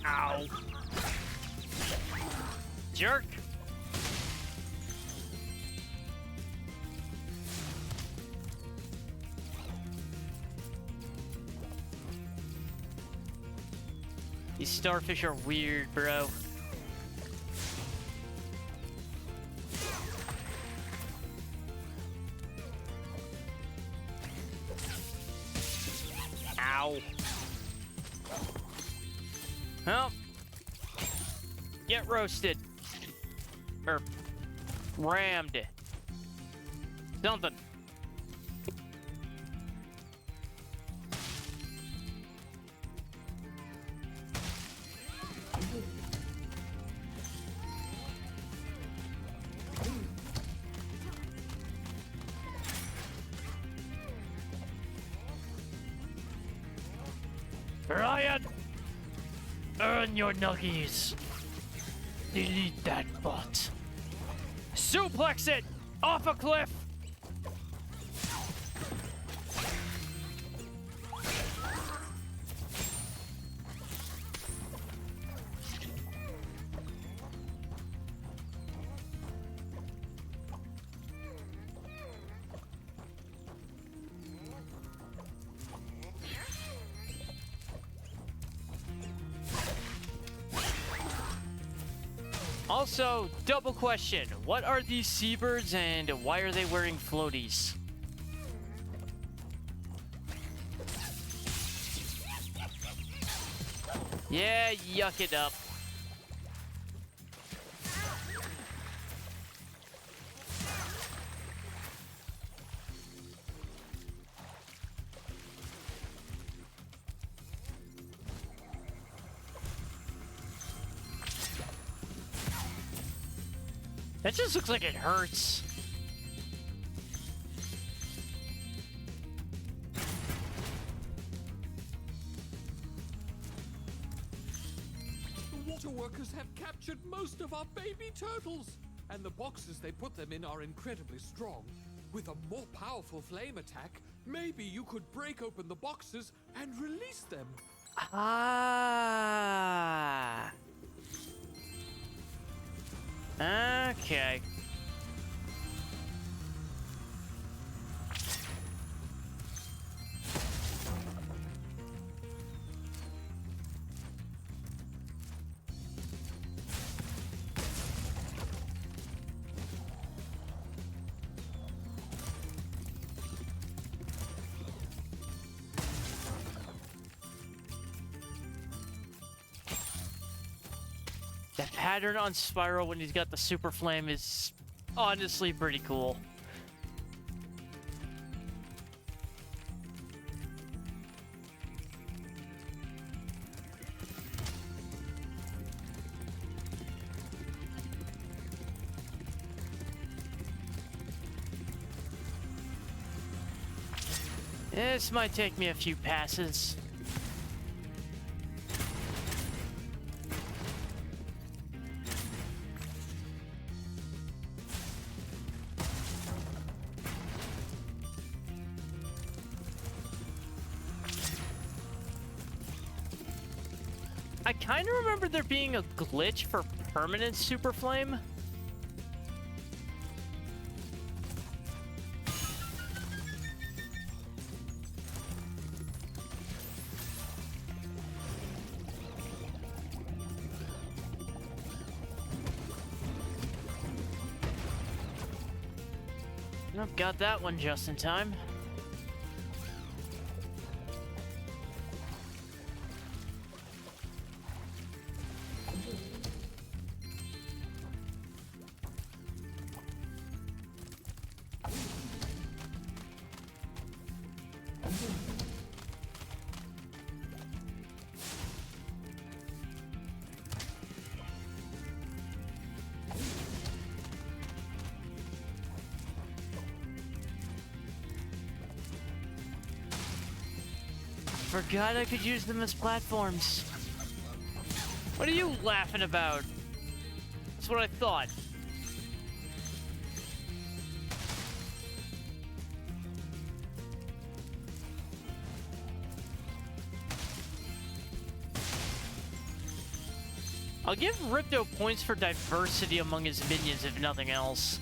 Ow. Jerk. These starfish are weird, bro. Ow. Well, get roasted. Or rammed. Something. Ryan! Earn your nuggies. Delete that bot. Suplex it! Off a cliff! Also, double question. What are these seabirds and why are they wearing floaties? Yeah, yuck it up. That just looks like it hurts. The water workers have captured most of our baby turtles, and the boxes they put them in are incredibly strong. With a more powerful flame attack, maybe you could break open the boxes and release them. Ah. Okay. The pattern on Spyro when he's got the super flame is honestly pretty cool. This might take me a few passes. I kind of remember there being a glitch for permanent super flame. I've got that one just in time. Forgot I could use them as platforms. What are you laughing about? That's what I thought. I'll give Ripto points for diversity among his minions, if nothing else.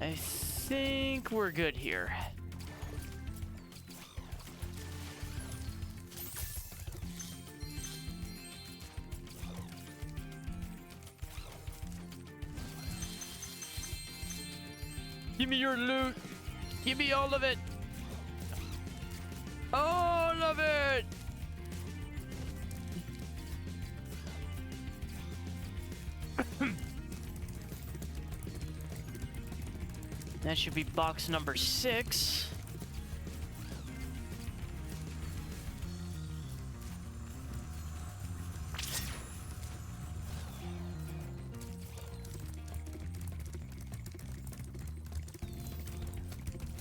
I think we're good here. Give me your loot. Give me all of it. All of it. That should be box number 6.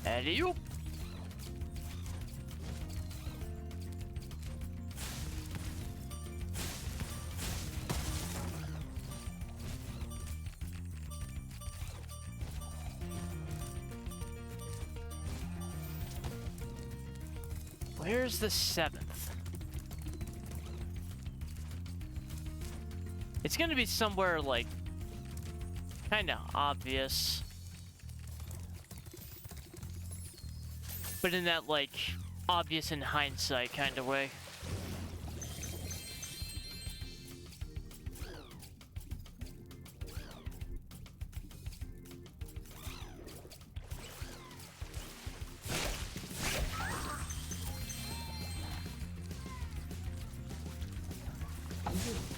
Alley-oop. Where's the 7th? It's gonna be somewhere, like, kinda obvious. But in that, like, obvious in hindsight kind of way.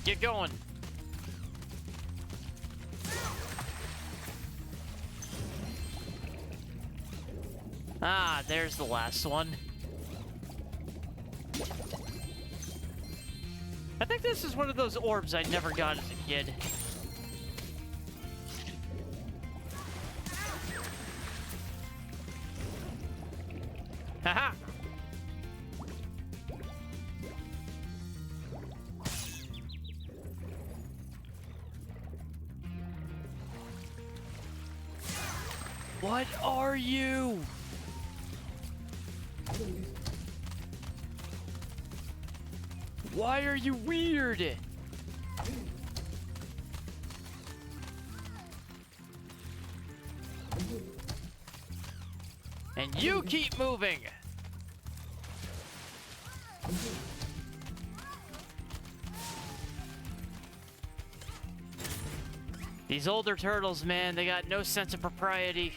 Get going. Ah, there's the last one. I think this is one of those orbs I never got as a kid. Haha! What are you? Why are you weird? And you keep moving. These older turtles, man, they got no sense of propriety.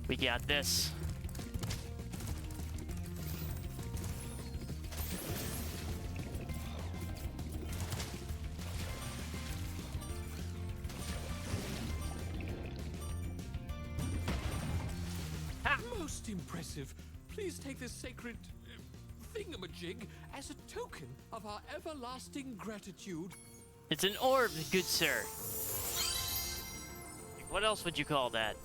We got this. Most impressive. Please take this sacred thingamajig as a token of our everlasting gratitude. It's an orb, good sir. What else would you call that?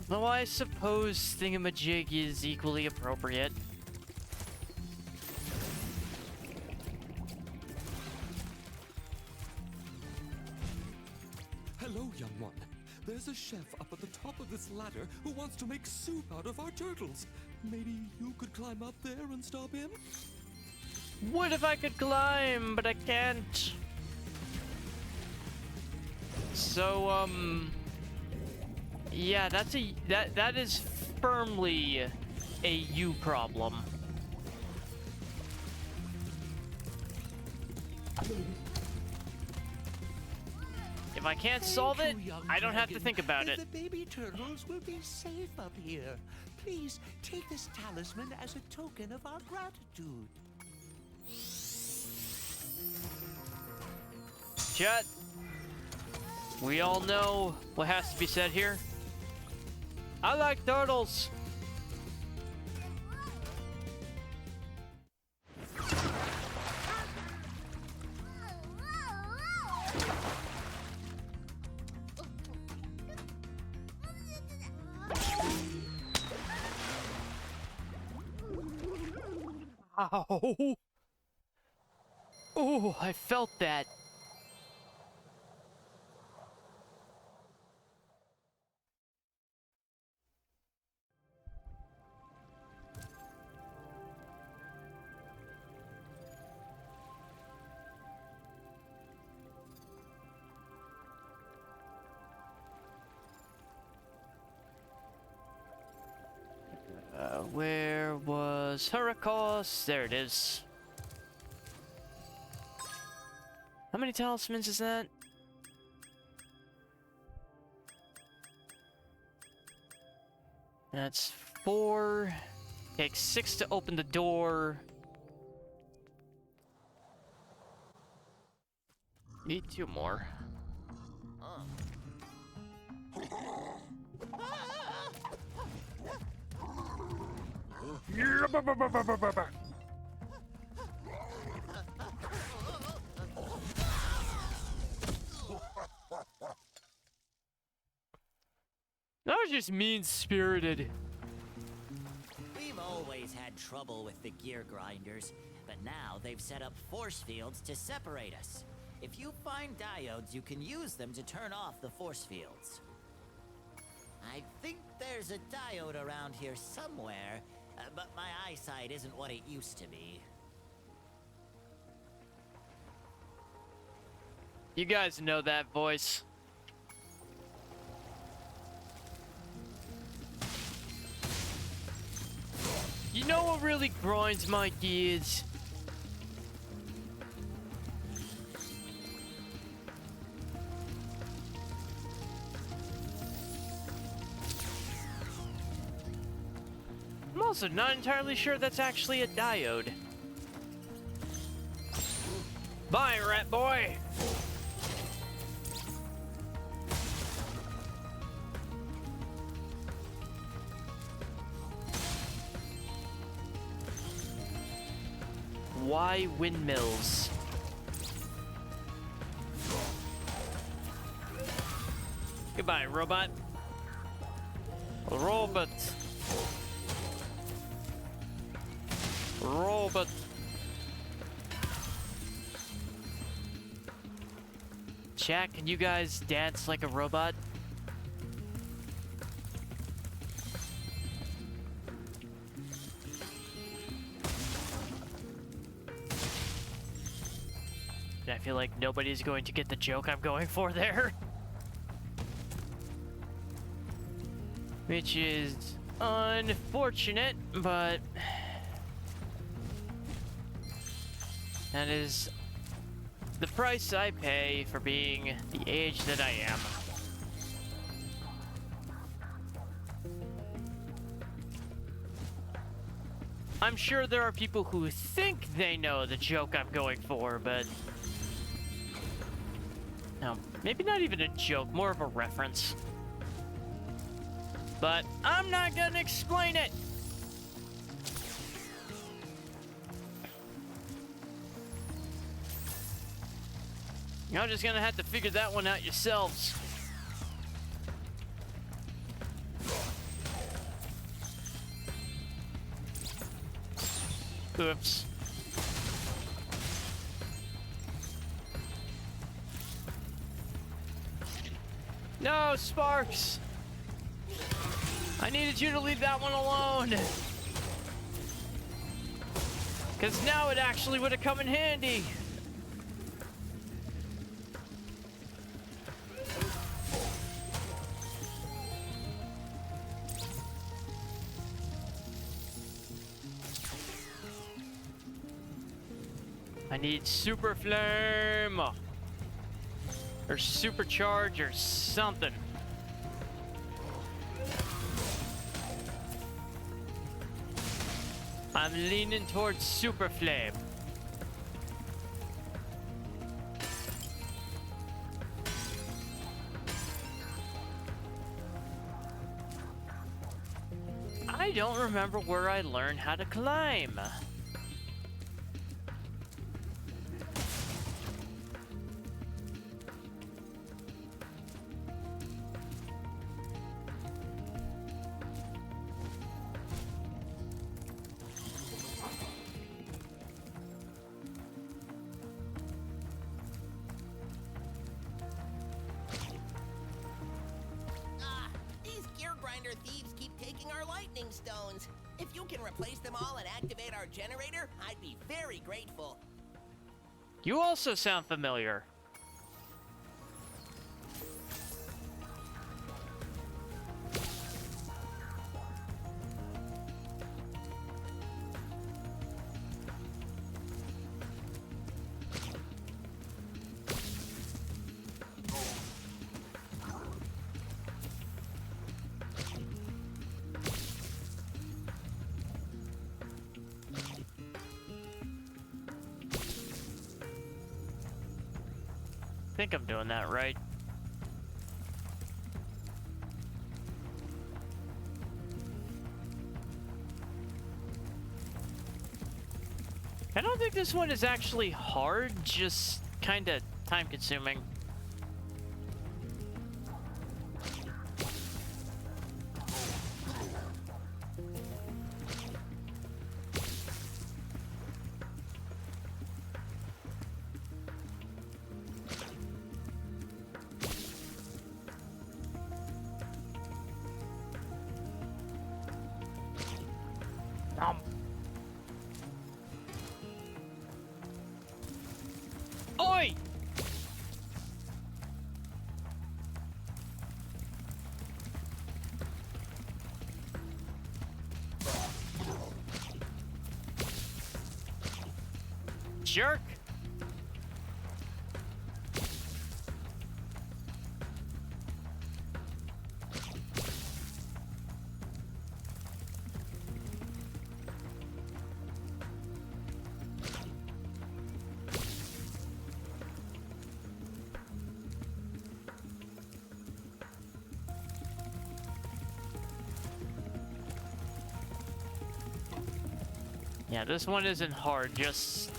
Well, I suppose thingamajig is equally appropriate. Hello, young one. There's a chef up at the top of this ladder who wants to make soup out of our turtles. Maybe you could climb up there and stop him? What if I could climb, but I can't? So, yeah, that is firmly a you problem. If I can't solve it, I don't have to think about it. The baby turtles will be safe up here. Please take this talisman as a token of our gratitude. Chat, we all know what has to be said here. I like turtles. Ow. Oh, I felt that. Hurricos. There it is. How many talismans is that? That's 4. Takes 6 to open the door. Need 2 more. That was just mean-spirited. We've always had trouble with the gear grinders, but now they've set up force fields to separate us. If you find diodes, you can use them to turn off the force fields. I think there's a diode around here somewhere, but my eyesight isn't what it used to be. You guys know that voice. You know what really grinds my gears? I'm also not entirely sure that's actually a diode. Bye, rat boy! Why windmills? Goodbye, robot. Robot. Robot. Chat, can you guys dance like a robot? I feel like nobody's going to get the joke I'm going for there. Which is unfortunate, but that is the price I pay for being the age that I am. I'm sure there are people who think they know the joke I'm going for, but no, maybe not even a joke, more of a reference. But I'm not gonna explain it! You're just gonna have to figure that one out yourselves. Oops. No, Sparks! I needed you to leave that one alone! Because now it actually would have come in handy! I need Super Flame! Or Supercharge or something. I'm leaning towards Super Flame. I don't remember where I learned how to climb. Thieves keep taking our lightning stones. If you can replace them all and activate our generator, I'd be very grateful. You also sound familiar. think I'm doing that right. I don't think this one is actually hard, just kind of time-consuming. Oi! Jerk! Yeah, this one isn't hard, just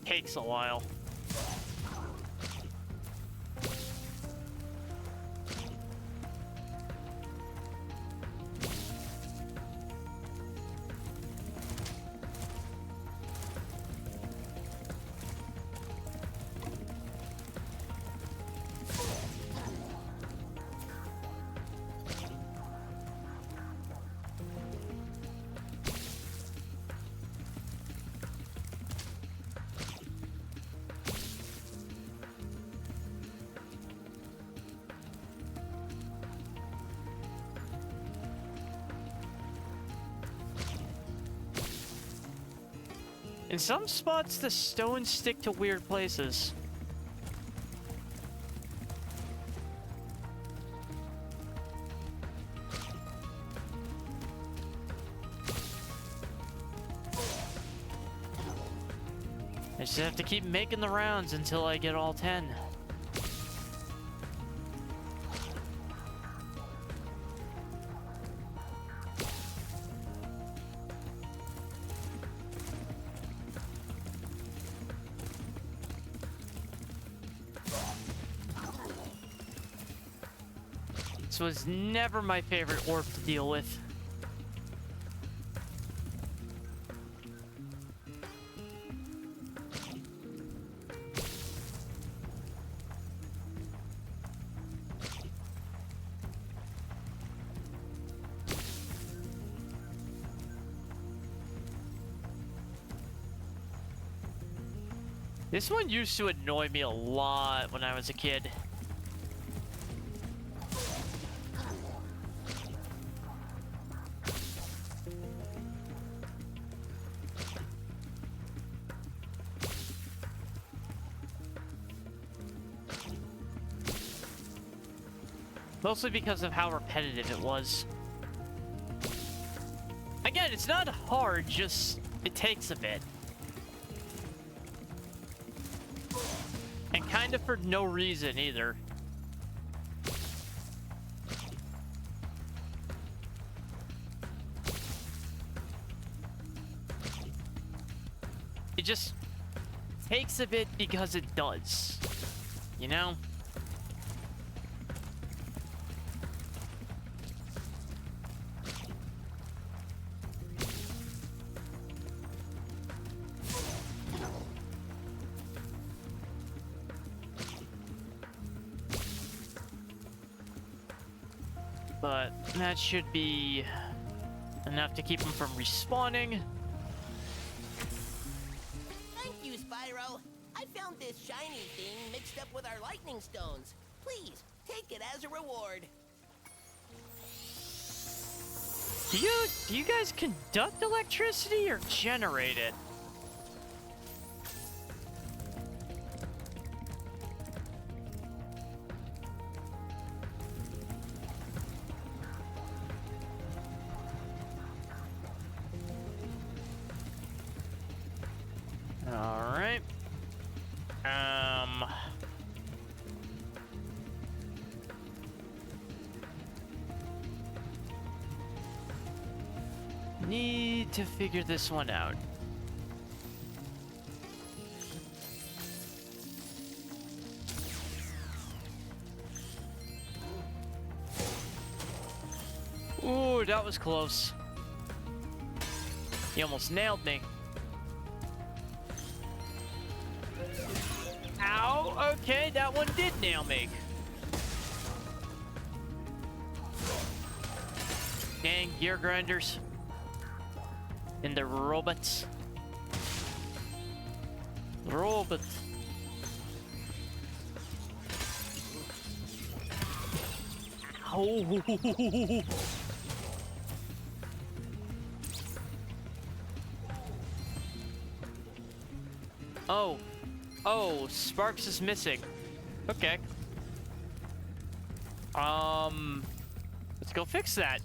takes a while. In some spots, the stones stick to weird places. I just have to keep making the rounds until I get all 10. This was never my favorite orb to deal with. This one used to annoy me a lot when I was a kid. Mostly because of how repetitive it was. Again, it's not hard, just it takes a bit. And kind of for no reason either. It just takes a bit because it does, you know? But that should be enough to keep him from respawning. Thank you, Spyro. I found this shiny thing mixed up with our lightning stones. Please, take it as a reward. Do you guys conduct electricity or generate it? All right. Need to figure this one out. Ooh, that was close. He almost nailed me. Ow! Okay, that one did nail me. Dang, gear grinders. And the robots. Robots. Ow! Oh. Oh, Sparks is missing. Okay. Let's go fix that.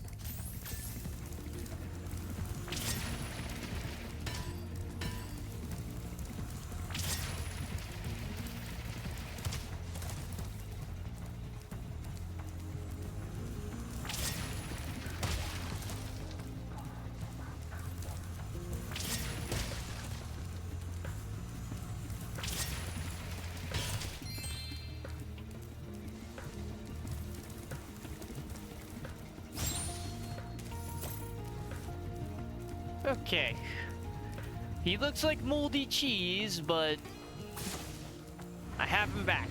Okay. He looks like moldy cheese, but I have him back.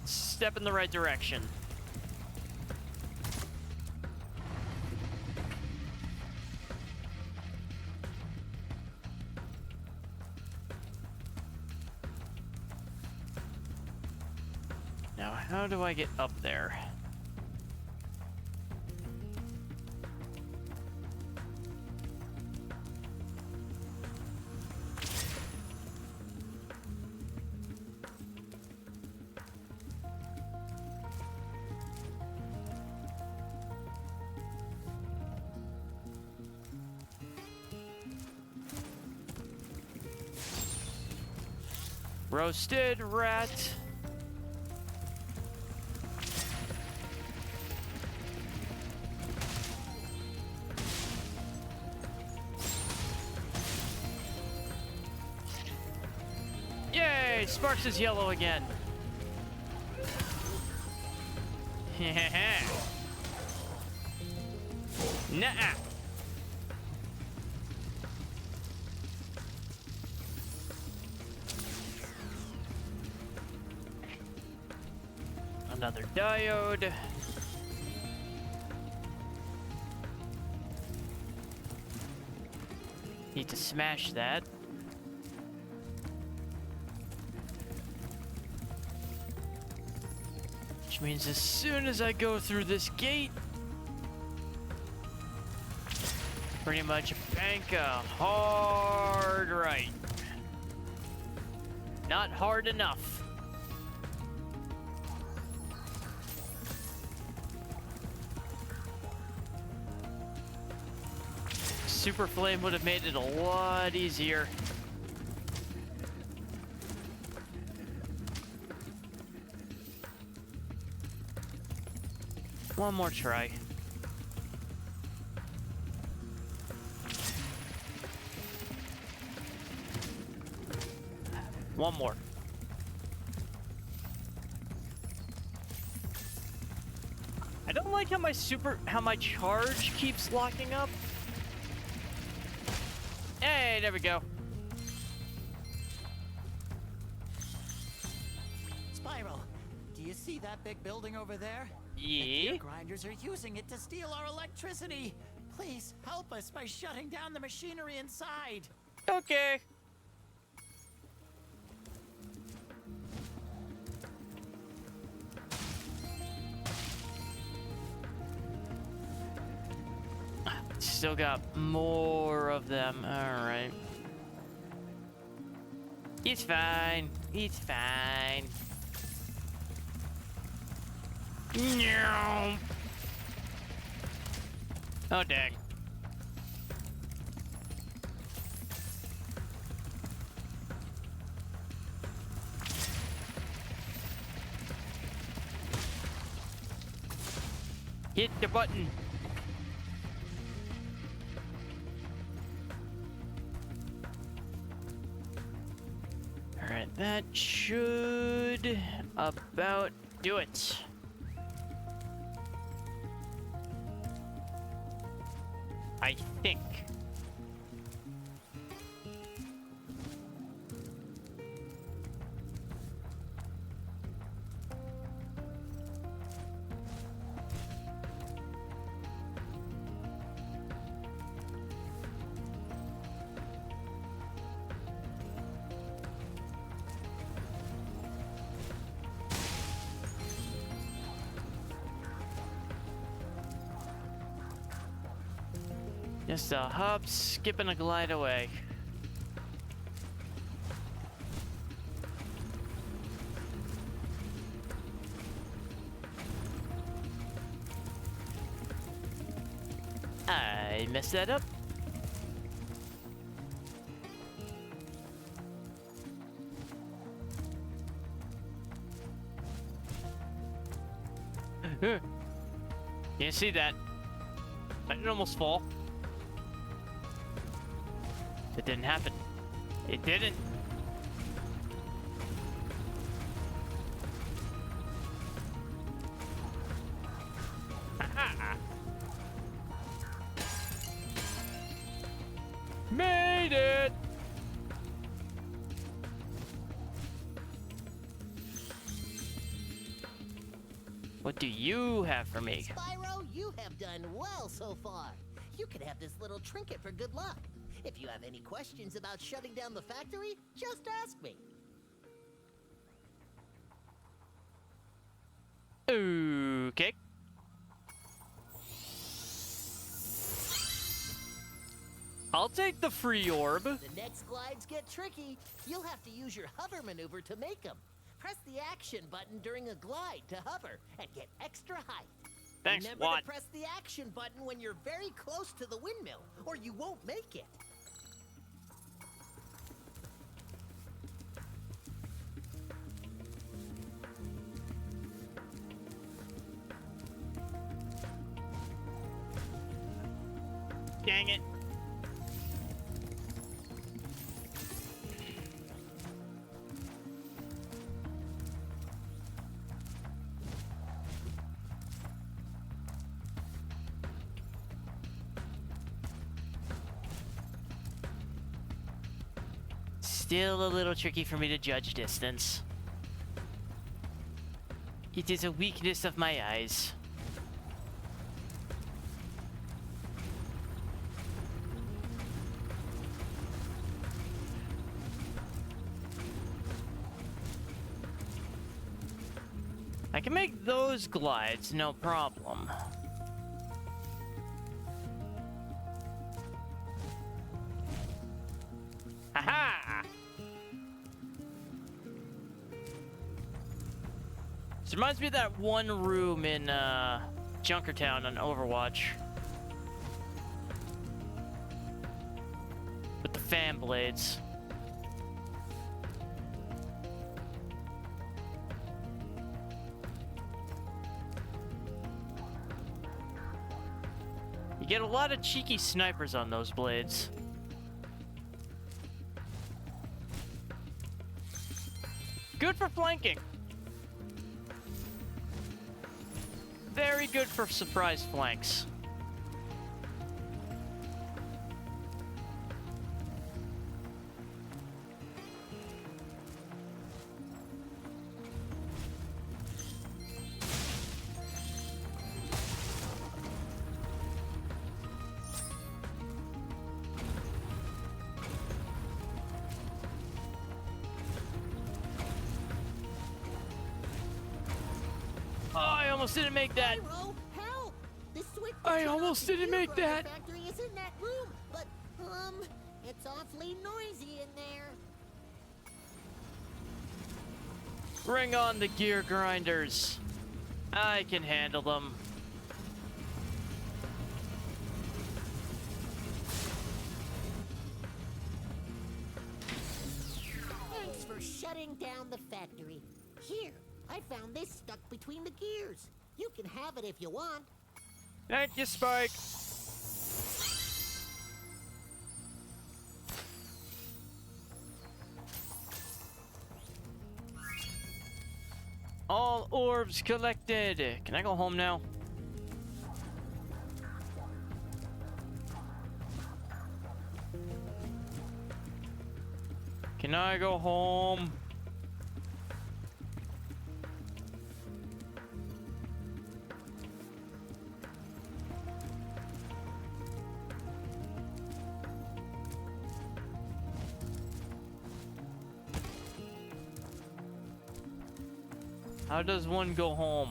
Step in the right direction. Now, how do I get up there? Roasted rat. Yay! Sparks is yellow again. Nuh-uh. Another diode. Need to smash that. Which means as soon as I go through this gate, pretty much bank a hard right. Not hard enough. Super Flame would have made it a lot easier. One more try. One more. I don't like how my charge keeps locking up. Hey, there we go. Spyro, do you see that big building over there? Yeah. The gear grinders are using it to steal our electricity. Please help us by shutting down the machinery inside. Okay. Still got more of them. All right. It's fine. It's fine. No. Oh, dang. Hit the button. Alright, that should about do it. I think. Just a hop, skip, and a glide away. I messed that up. You see that? I didn't almost fall. It didn't happen. It didn't. Aha. Made it! What do you have for me? Spyro, you have done well so far. You could have this little trinket for good luck. If you have any questions about shutting down the factory, just ask me. Okay. I'll take the free orb. The next glides get tricky. You'll have to use your hover maneuver to make them. Press the action button during a glide to hover and get extra height. Thanks, Remember Watt. to press the action button when you're very close to the windmill, or you won't make it. Dang it. Still a little tricky for me to judge distance. It is a weakness of my eyes. I can make those glides, no problem. Aha! This reminds me of that one room in Junkertown on Overwatch. With the fan blades. You get a lot of cheeky snipers on those blades. Good for flanking. Very good for surprise flanks. I almost didn't make that. Spyro, help! The switch to I turn almost off the didn't make Gear Grinder that. Factory is in that room, but it's awfully noisy in there. Bring on the gear grinders. I can handle them. Thanks for shutting down the factory. Here, I found this stuck between the gears. You can have it if you want. Thank you, Spike. All orbs collected. Can I go home now? Can I go home? How does one go home?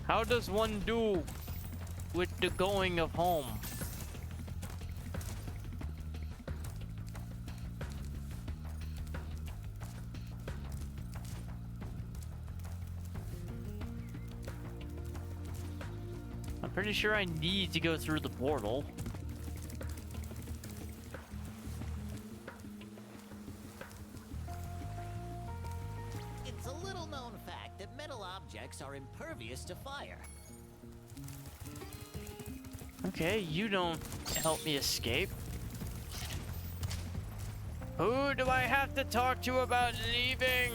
How does one do with the going of home? I'm pretty sure I need to go through the portal. It's a little known fact that metal objects are impervious to fire. Okay, you don't help me escape. Who do I have to talk to about leaving?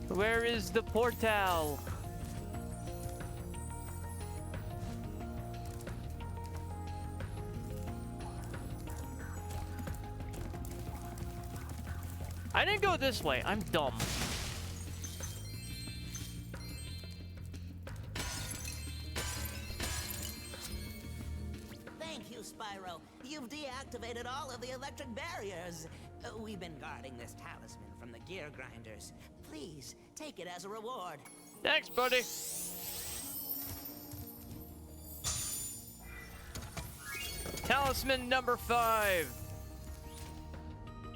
Where is the portal? I didn't go this way. I'm dumb. Thank you, Spyro. You've deactivated all of the electric barriers. We've been guarding this talisman from the gear grinders. Please, take it as a reward. Thanks, buddy. Talisman number 5.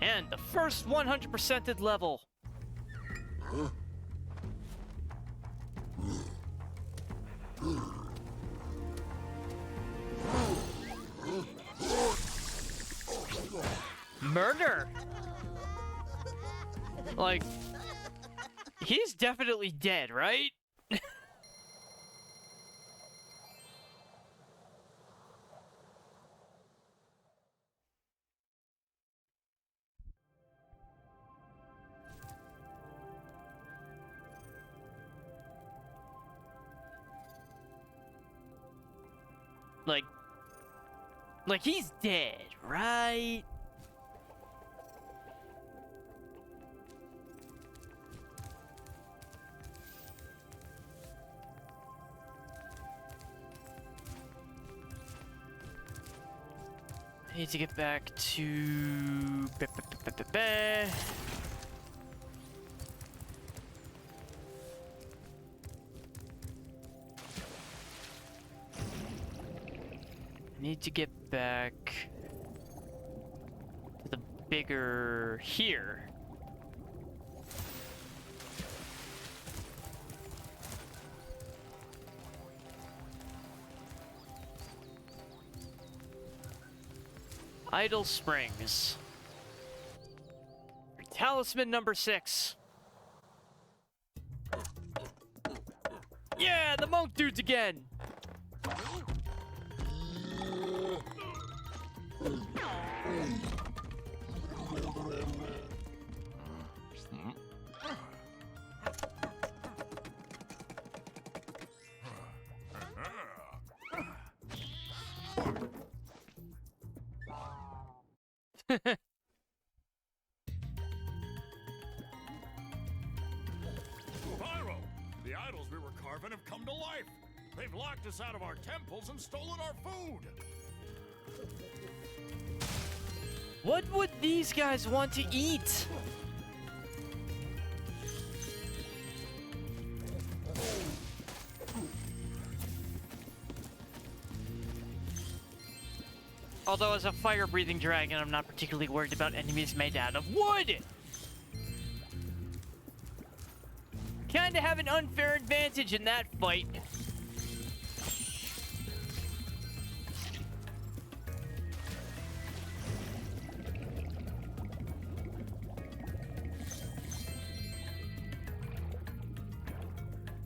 And the first 100%ed level. Murder? Like, he's definitely dead, right? Like he's dead, right? I need to get back to... Need to get back to the bigger here. Idle Springs. Talisman number 6. Yeah, the monk dudes again. Spyro! The idols we were carving have come to life. They've locked us out of our temples and stolen our food. What would these guys want to eat? Although as a fire-breathing dragon, I'm not particularly worried about enemies made out of wood! Kinda have an unfair advantage in that fight.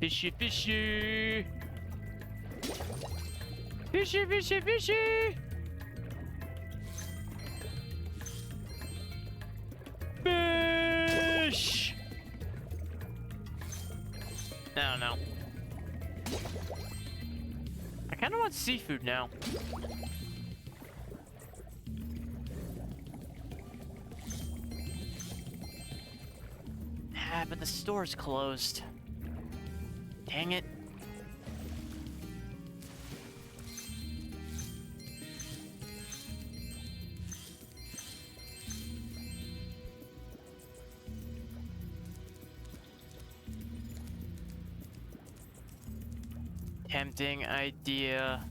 Fishy, fishy. Fishy, fishy, fishy. Fish. I don't know. I kind of want seafood now. Ah, but the store's closed. Dang it. Tempting idea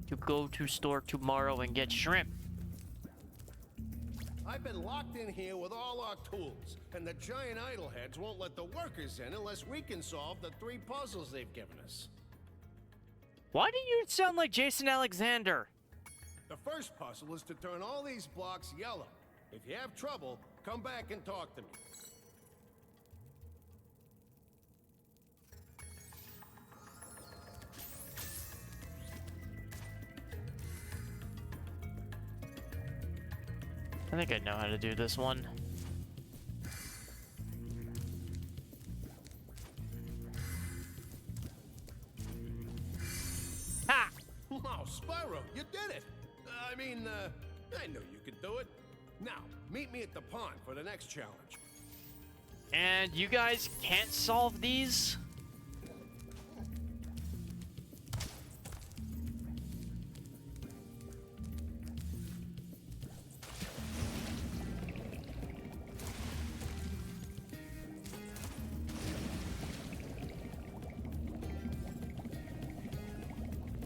to go to store tomorrow and get shrimp. I've been locked in here with all our tools, and the giant idleheads won't let the workers in unless we can solve the 3 puzzles they've given us. Why do you sound like Jason Alexander? The first puzzle is to turn all these blocks yellow. If you have trouble, come back and talk to me. I think I know how to do this one. Ha! Wow, Spyro, you did it! I knew you could do it. Now, meet me at the pond for the next challenge. And you guys can't solve these?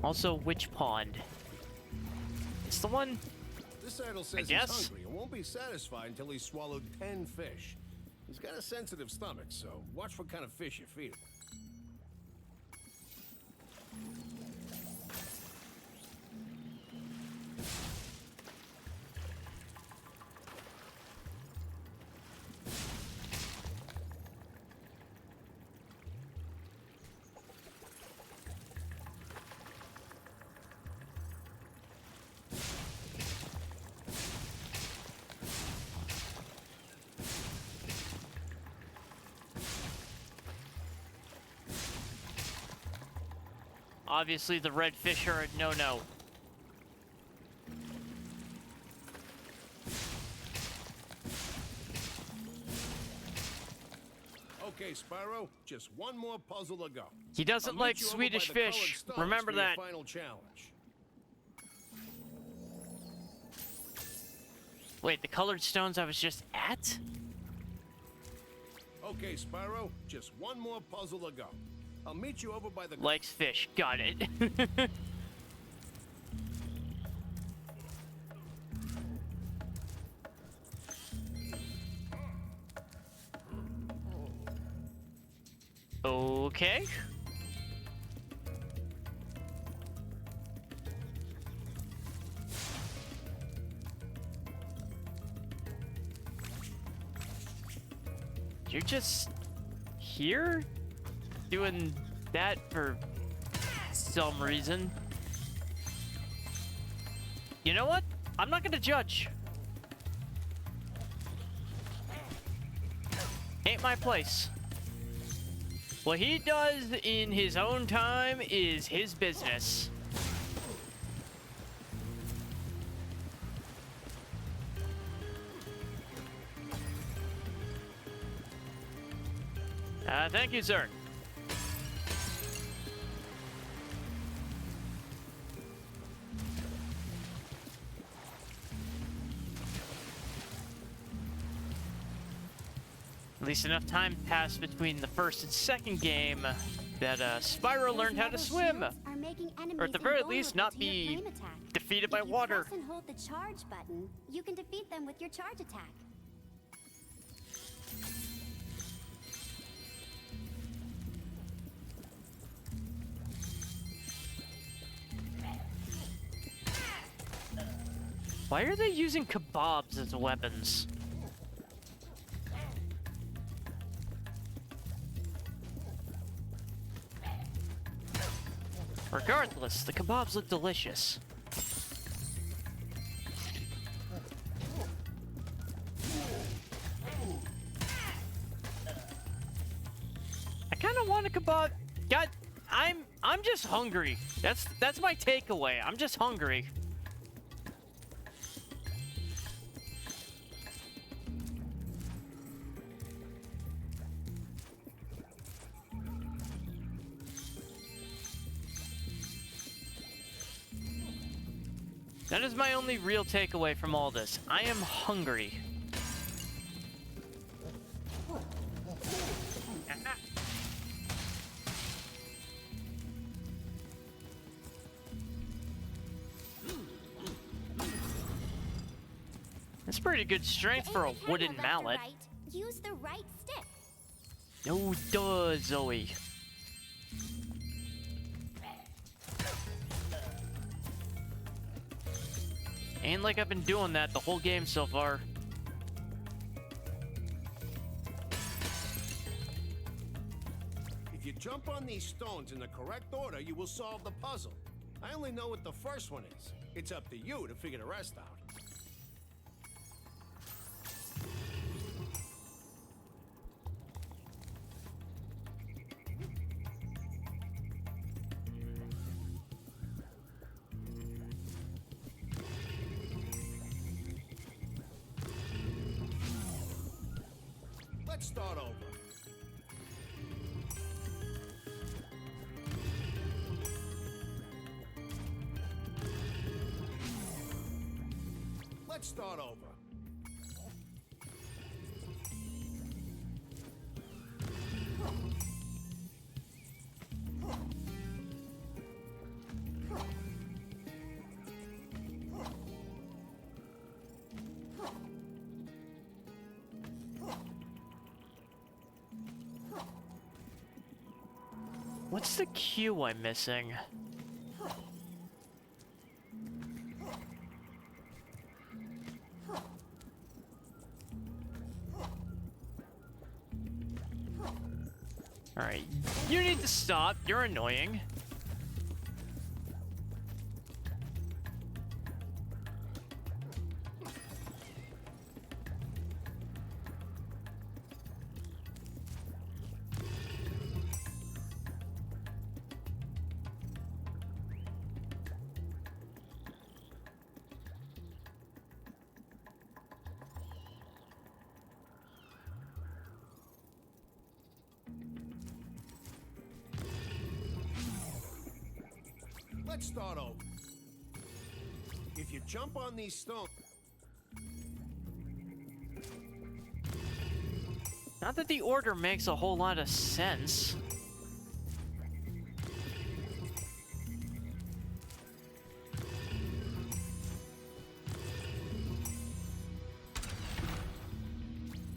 Also, which pond? It's the one... This idol says he's hungry and won't be satisfied until he's swallowed 10 fish. He's got a sensitive stomach, so watch what kind of fish you feed him. Obviously, the red fish are a no-no. Okay, Spyro, just one more puzzle to go. He doesn't like Swedish fish. Remember that. Final challenge. Wait, the colored stones I was just at? Okay, Spyro, just one more puzzle to go. I'll meet you over by the... Likes fish. Got it. Okay. You're just here? Doing that for some reason. You know what? I'm not gonna judge. Ain't my place. What he does in his own time is his business. Thank you, sir. At least enough time passed between the first and second game that Spyro learned how to swim. Or at the very least, not be defeated by water. Press and hold the charge button, you can defeat them with your charge attack. Why are they using kebabs as weapons? Regardless, the kebabs look delicious. I kind of want a kebab. God, I'm just hungry. That's my takeaway. I'm just hungry. That is my only real takeaway from all this. I am hungry. That's pretty good strength for a wooden mallet. Right. Use the right stick. No, duh, Zoe. Ain't like I've been doing that the whole game so far. If you jump on these stones in the correct order, you will solve the puzzle. I only know what the first one is. It's up to you to figure the rest out. Let's start over. Let's start over. What's the cue I'm missing? Alright, you need to stop. You're annoying. Let's start over. If you jump on these stones... Not that the order makes a whole lot of sense.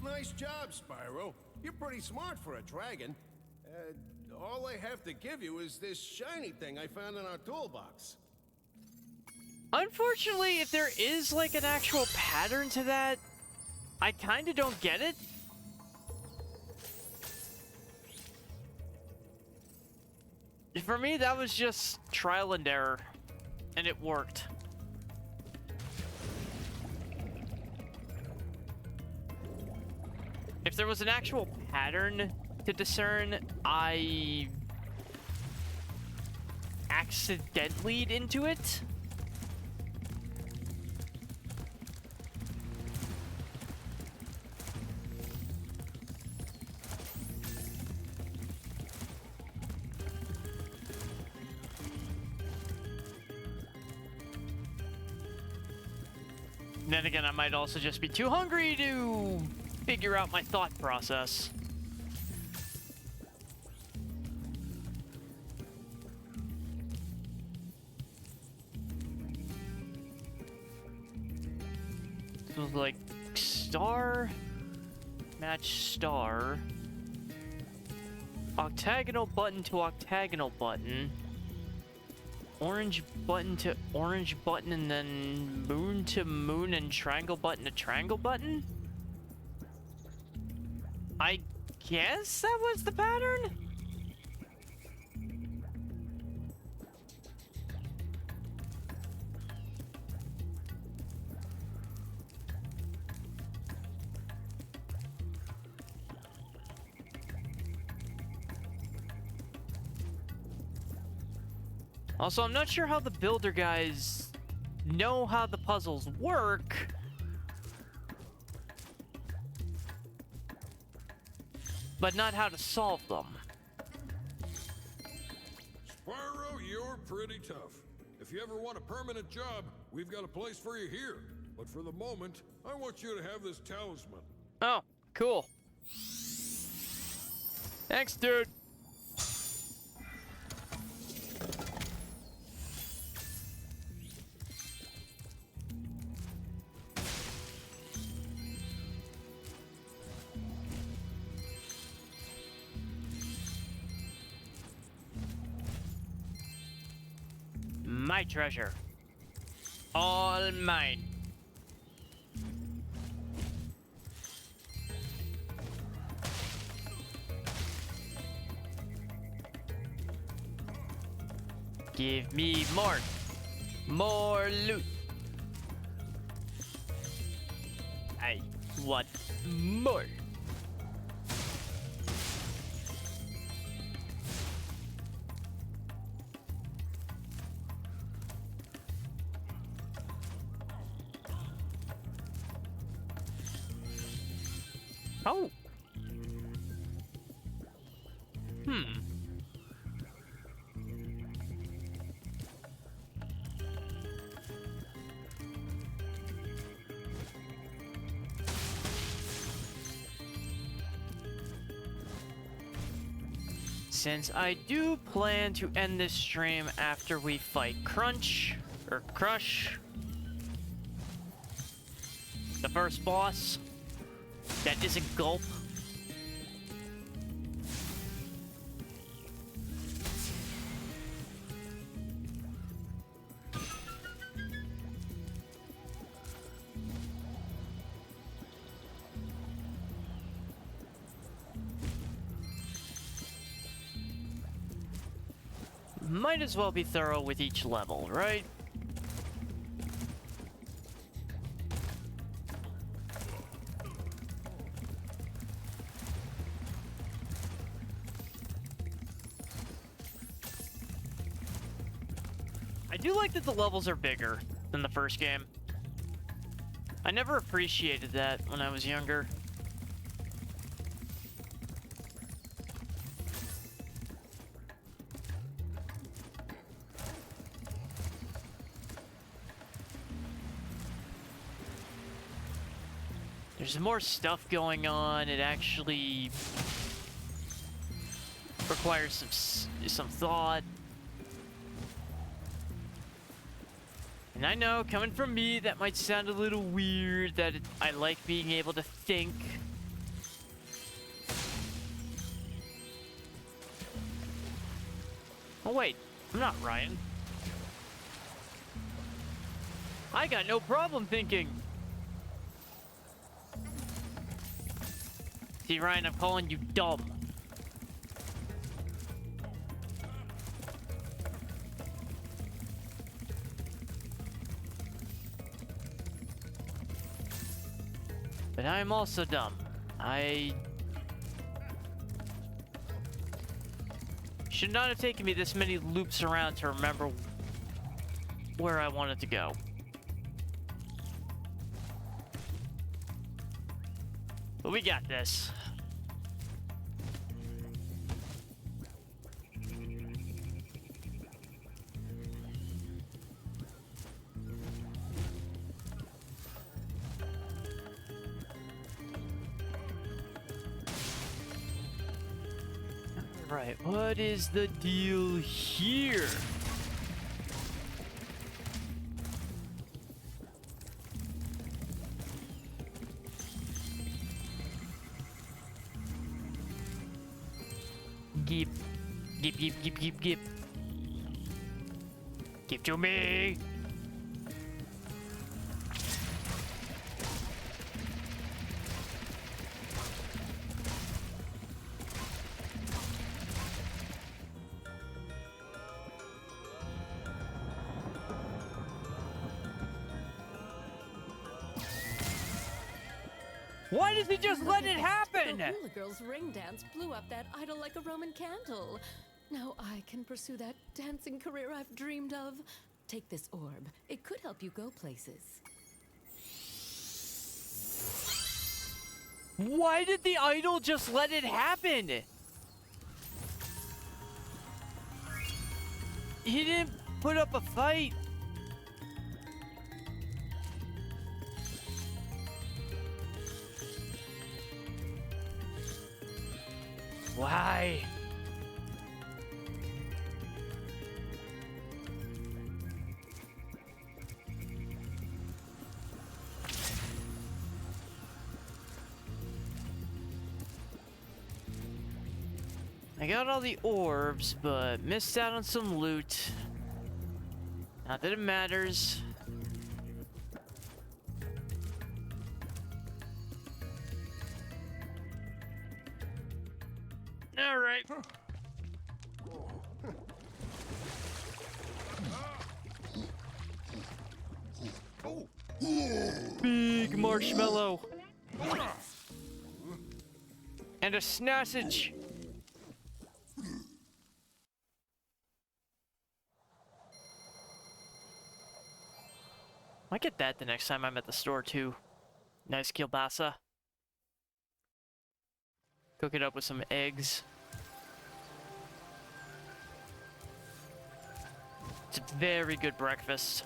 Nice job, Spyro. You're pretty smart for a dragon. All I have to give you is this shiny thing I found in our toolbox. Unfortunately, if there is like an actual pattern to that, I kinda don't get it. For me, that was just trial and error, and it worked. If there was an actual pattern to discern, I accidentally into it. Then again, I might also just be too hungry to figure out my thought process. So like star, match star, octagonal button to octagonal button, orange button to orange button, and then moon to moon and triangle button to triangle button? I guess that was the pattern? Also, I'm not sure how the builder guys know how the puzzles work. But not how to solve them. Spyro, you're pretty tough. If you ever want a permanent job, we've got a place for you here. But for the moment, I want you to have this talisman. Oh, cool. Thanks, dude. My treasure. All mine. Give me more. More loot. I want more. Oh. Since I do plan to end this stream after we fight Crush, the first boss, that isn't Gulp. Might as well be thorough with each level, right? I do like that the levels are bigger than the first game. I never appreciated that when I was younger. There's more stuff going on. It actually requires some thought. And I know, coming from me, that might sound a little weird, that I like being able to think. Oh wait, I'm not Ryan. I got no problem thinking. See, Ryan, I'm calling you dumb. But I'm also dumb. I should not have taken me this many loops around to remember where I wanted to go. But we got this. Right, what is the deal here? Give. Give to me. Why does he just let it happen? The hula girl's ring dance blew up that idol like a Roman candle. Now I can pursue that dancing career I've dreamed of. Take this orb. It could help you go places. Why did the idol just let it happen? He didn't put up a fight. Why? I got all the orbs, but missed out on some loot. Not that it matters. All right. Big marshmallow. And a snassage. Might get that the next time I'm at the store too. Nice kielbasa. Cook it up with some eggs. It's a very good breakfast.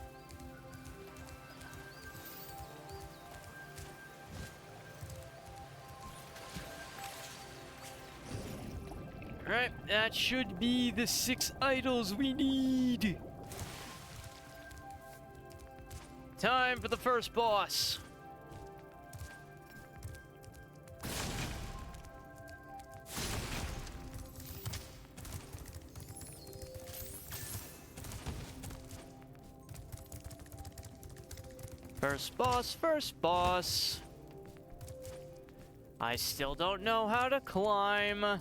Alright, that should be the 6 idols we need. Time for the first boss. First boss, first boss. I still don't know how to climb.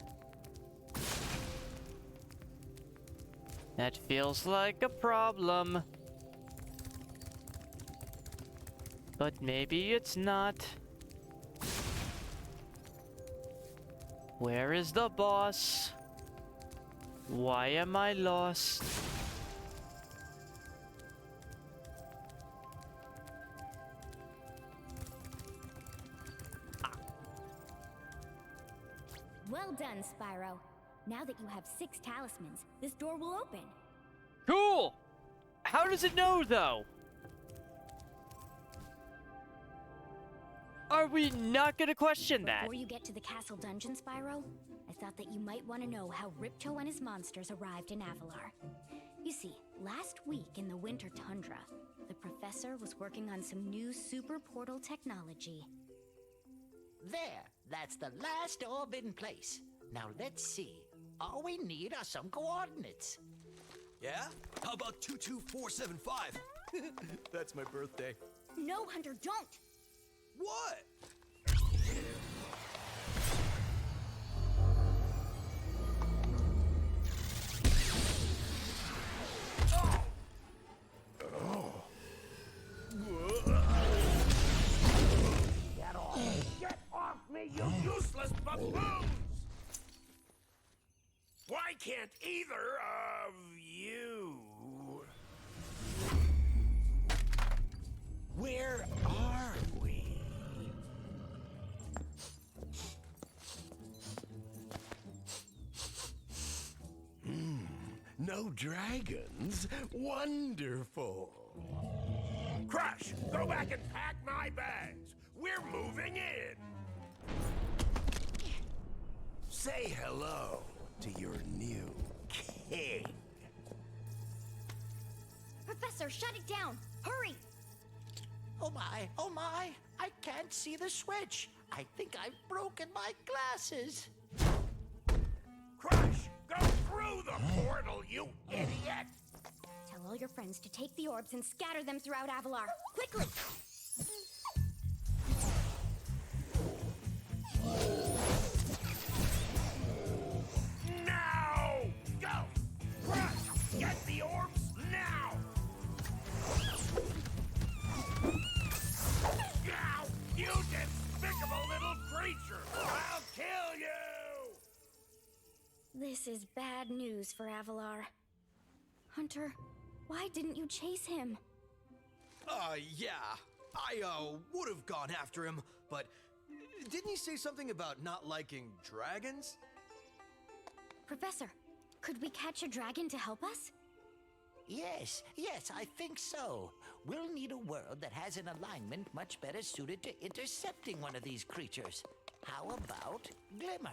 That feels like a problem. But maybe it's not. Where is the boss? Why am I lost? Well done, Spyro. Now that you have 6 talismans, this door will open. Cool! How does it know, though? Are we not gonna question that? Before you get to the castle dungeon, Spyro, I thought that you might want to know how Ripto and his monsters arrived in Avalar. You see, last week in the winter tundra, the professor was working on some new super portal technology. There, that's the last orb in place. Now let's see. All we need are some coordinates. Yeah? How about 22475? That's my birthday. No, Hunter, don't! What? Get off me, you useless buffoons! Why can't either of you? Where are we? No dragons? Wonderful. Crush, go back and pack my bags. We're moving in. Say hello to your new king. Professor, shut it down! Hurry! Oh my, I can't see the switch. I think I've broken my glasses. Crush, go through the portal, you idiot! Tell all your friends to take the orbs and scatter them throughout Avalar. Quickly! Now! Go! Crush, get the orbs now! Now, you despicable little creature! I'll kill you! This This is bad news for Avalar. Hunter, why didn't you chase him? Yeah. I would have gone after him, but didn't he say something about not liking dragons? Professor, could we catch a dragon to help us? Yes, I think so. We'll need a world that has an alignment much better suited to intercepting one of these creatures. How about Glimmer?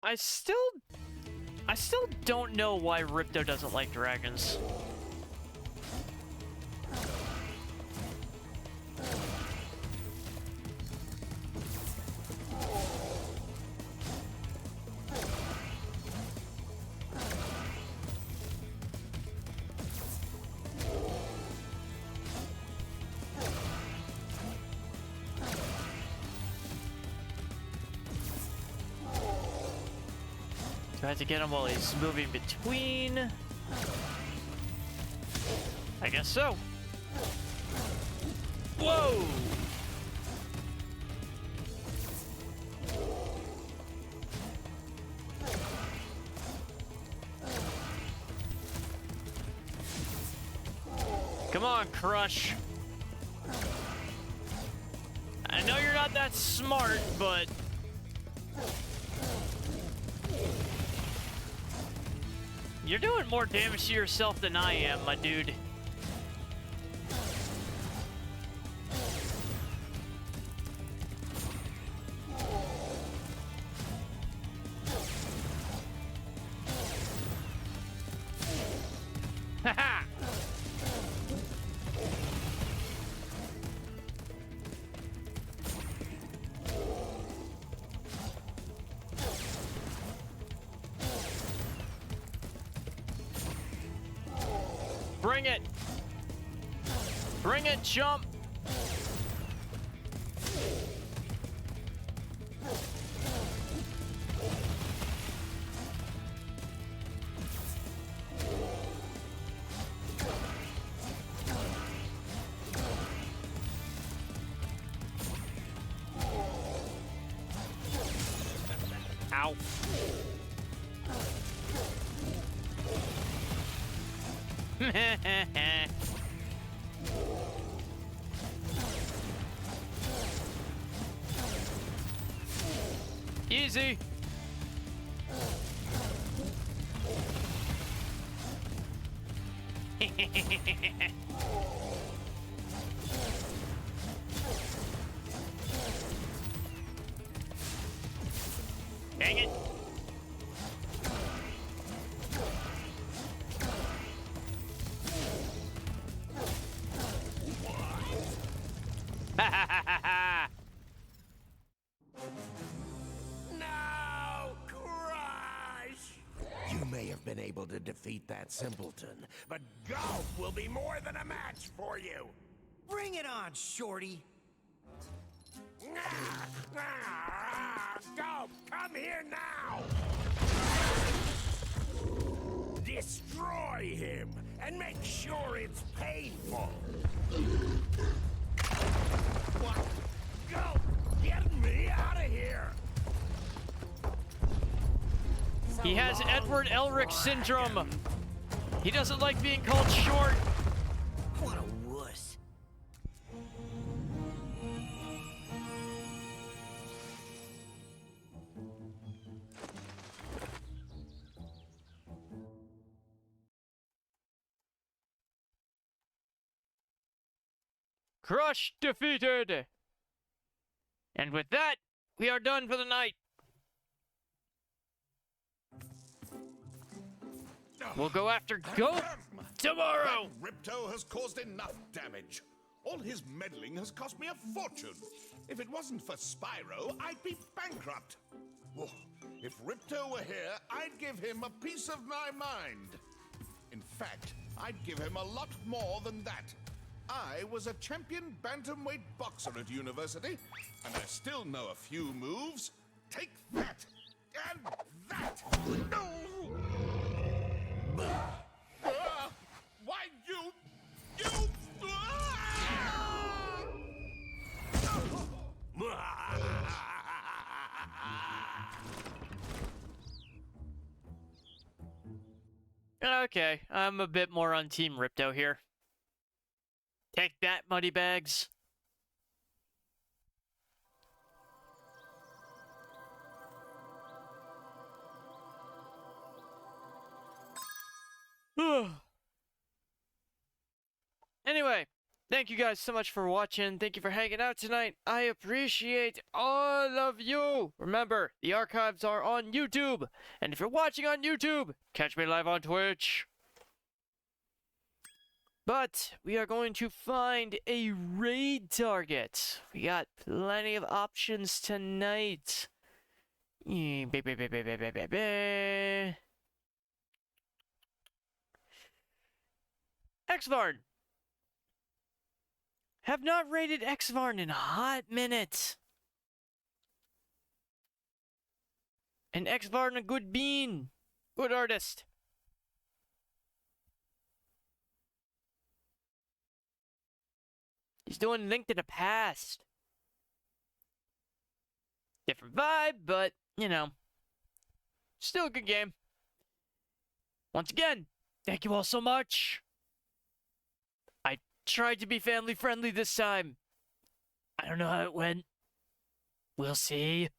I still don't know why Ripto doesn't like dragons. So I have to get him while he's moving between. I guess so. Whoa! Come on, Crush. I know you're not that smart, but... You're doing more damage to yourself than I am, my dude. Haha! Bring it! Bring it, jump! Ow. Easy. Dang it. No, Crush! You may have been able to defeat that simpleton, but golf will be more than a match for you. Bring it on, Shorty. Golf, come here now! Destroy him, and make sure it's painful. What? Go! Get me out of here! He has Edward Elric syndrome. He doesn't like being called short. What a wuss. Crush defeated. And with that, we are done for the night. We'll go after Goat tomorrow. That Ripto has caused enough damage. All his meddling has cost me a fortune. If it wasn't for Spyro, I'd be bankrupt. Whoa. If Ripto were here, I'd give him a piece of my mind. In fact, I'd give him a lot more than that. I was a champion bantamweight boxer at university, and I still know a few moves. Take that, and that. No! Why you? Okay, I'm a bit more on Team Ripto here. Take that, Muddy Bags. Anyway, thank you guys so much for watching. Thank you for hanging out tonight. I appreciate all of you. Remember, the archives are on YouTube. And if you're watching on YouTube, catch me live on Twitch. But we are going to find a raid target. We got plenty of options tonight. Xvarn. Have not raided Xvarn in a hot minute. And Xvarn a good bean. Good artist. He's doing Link to the Past. Different vibe, but, you know, still a good game. Once again, thank you all so much. I tried to be family friendly this time. I don't know how it went. We'll see.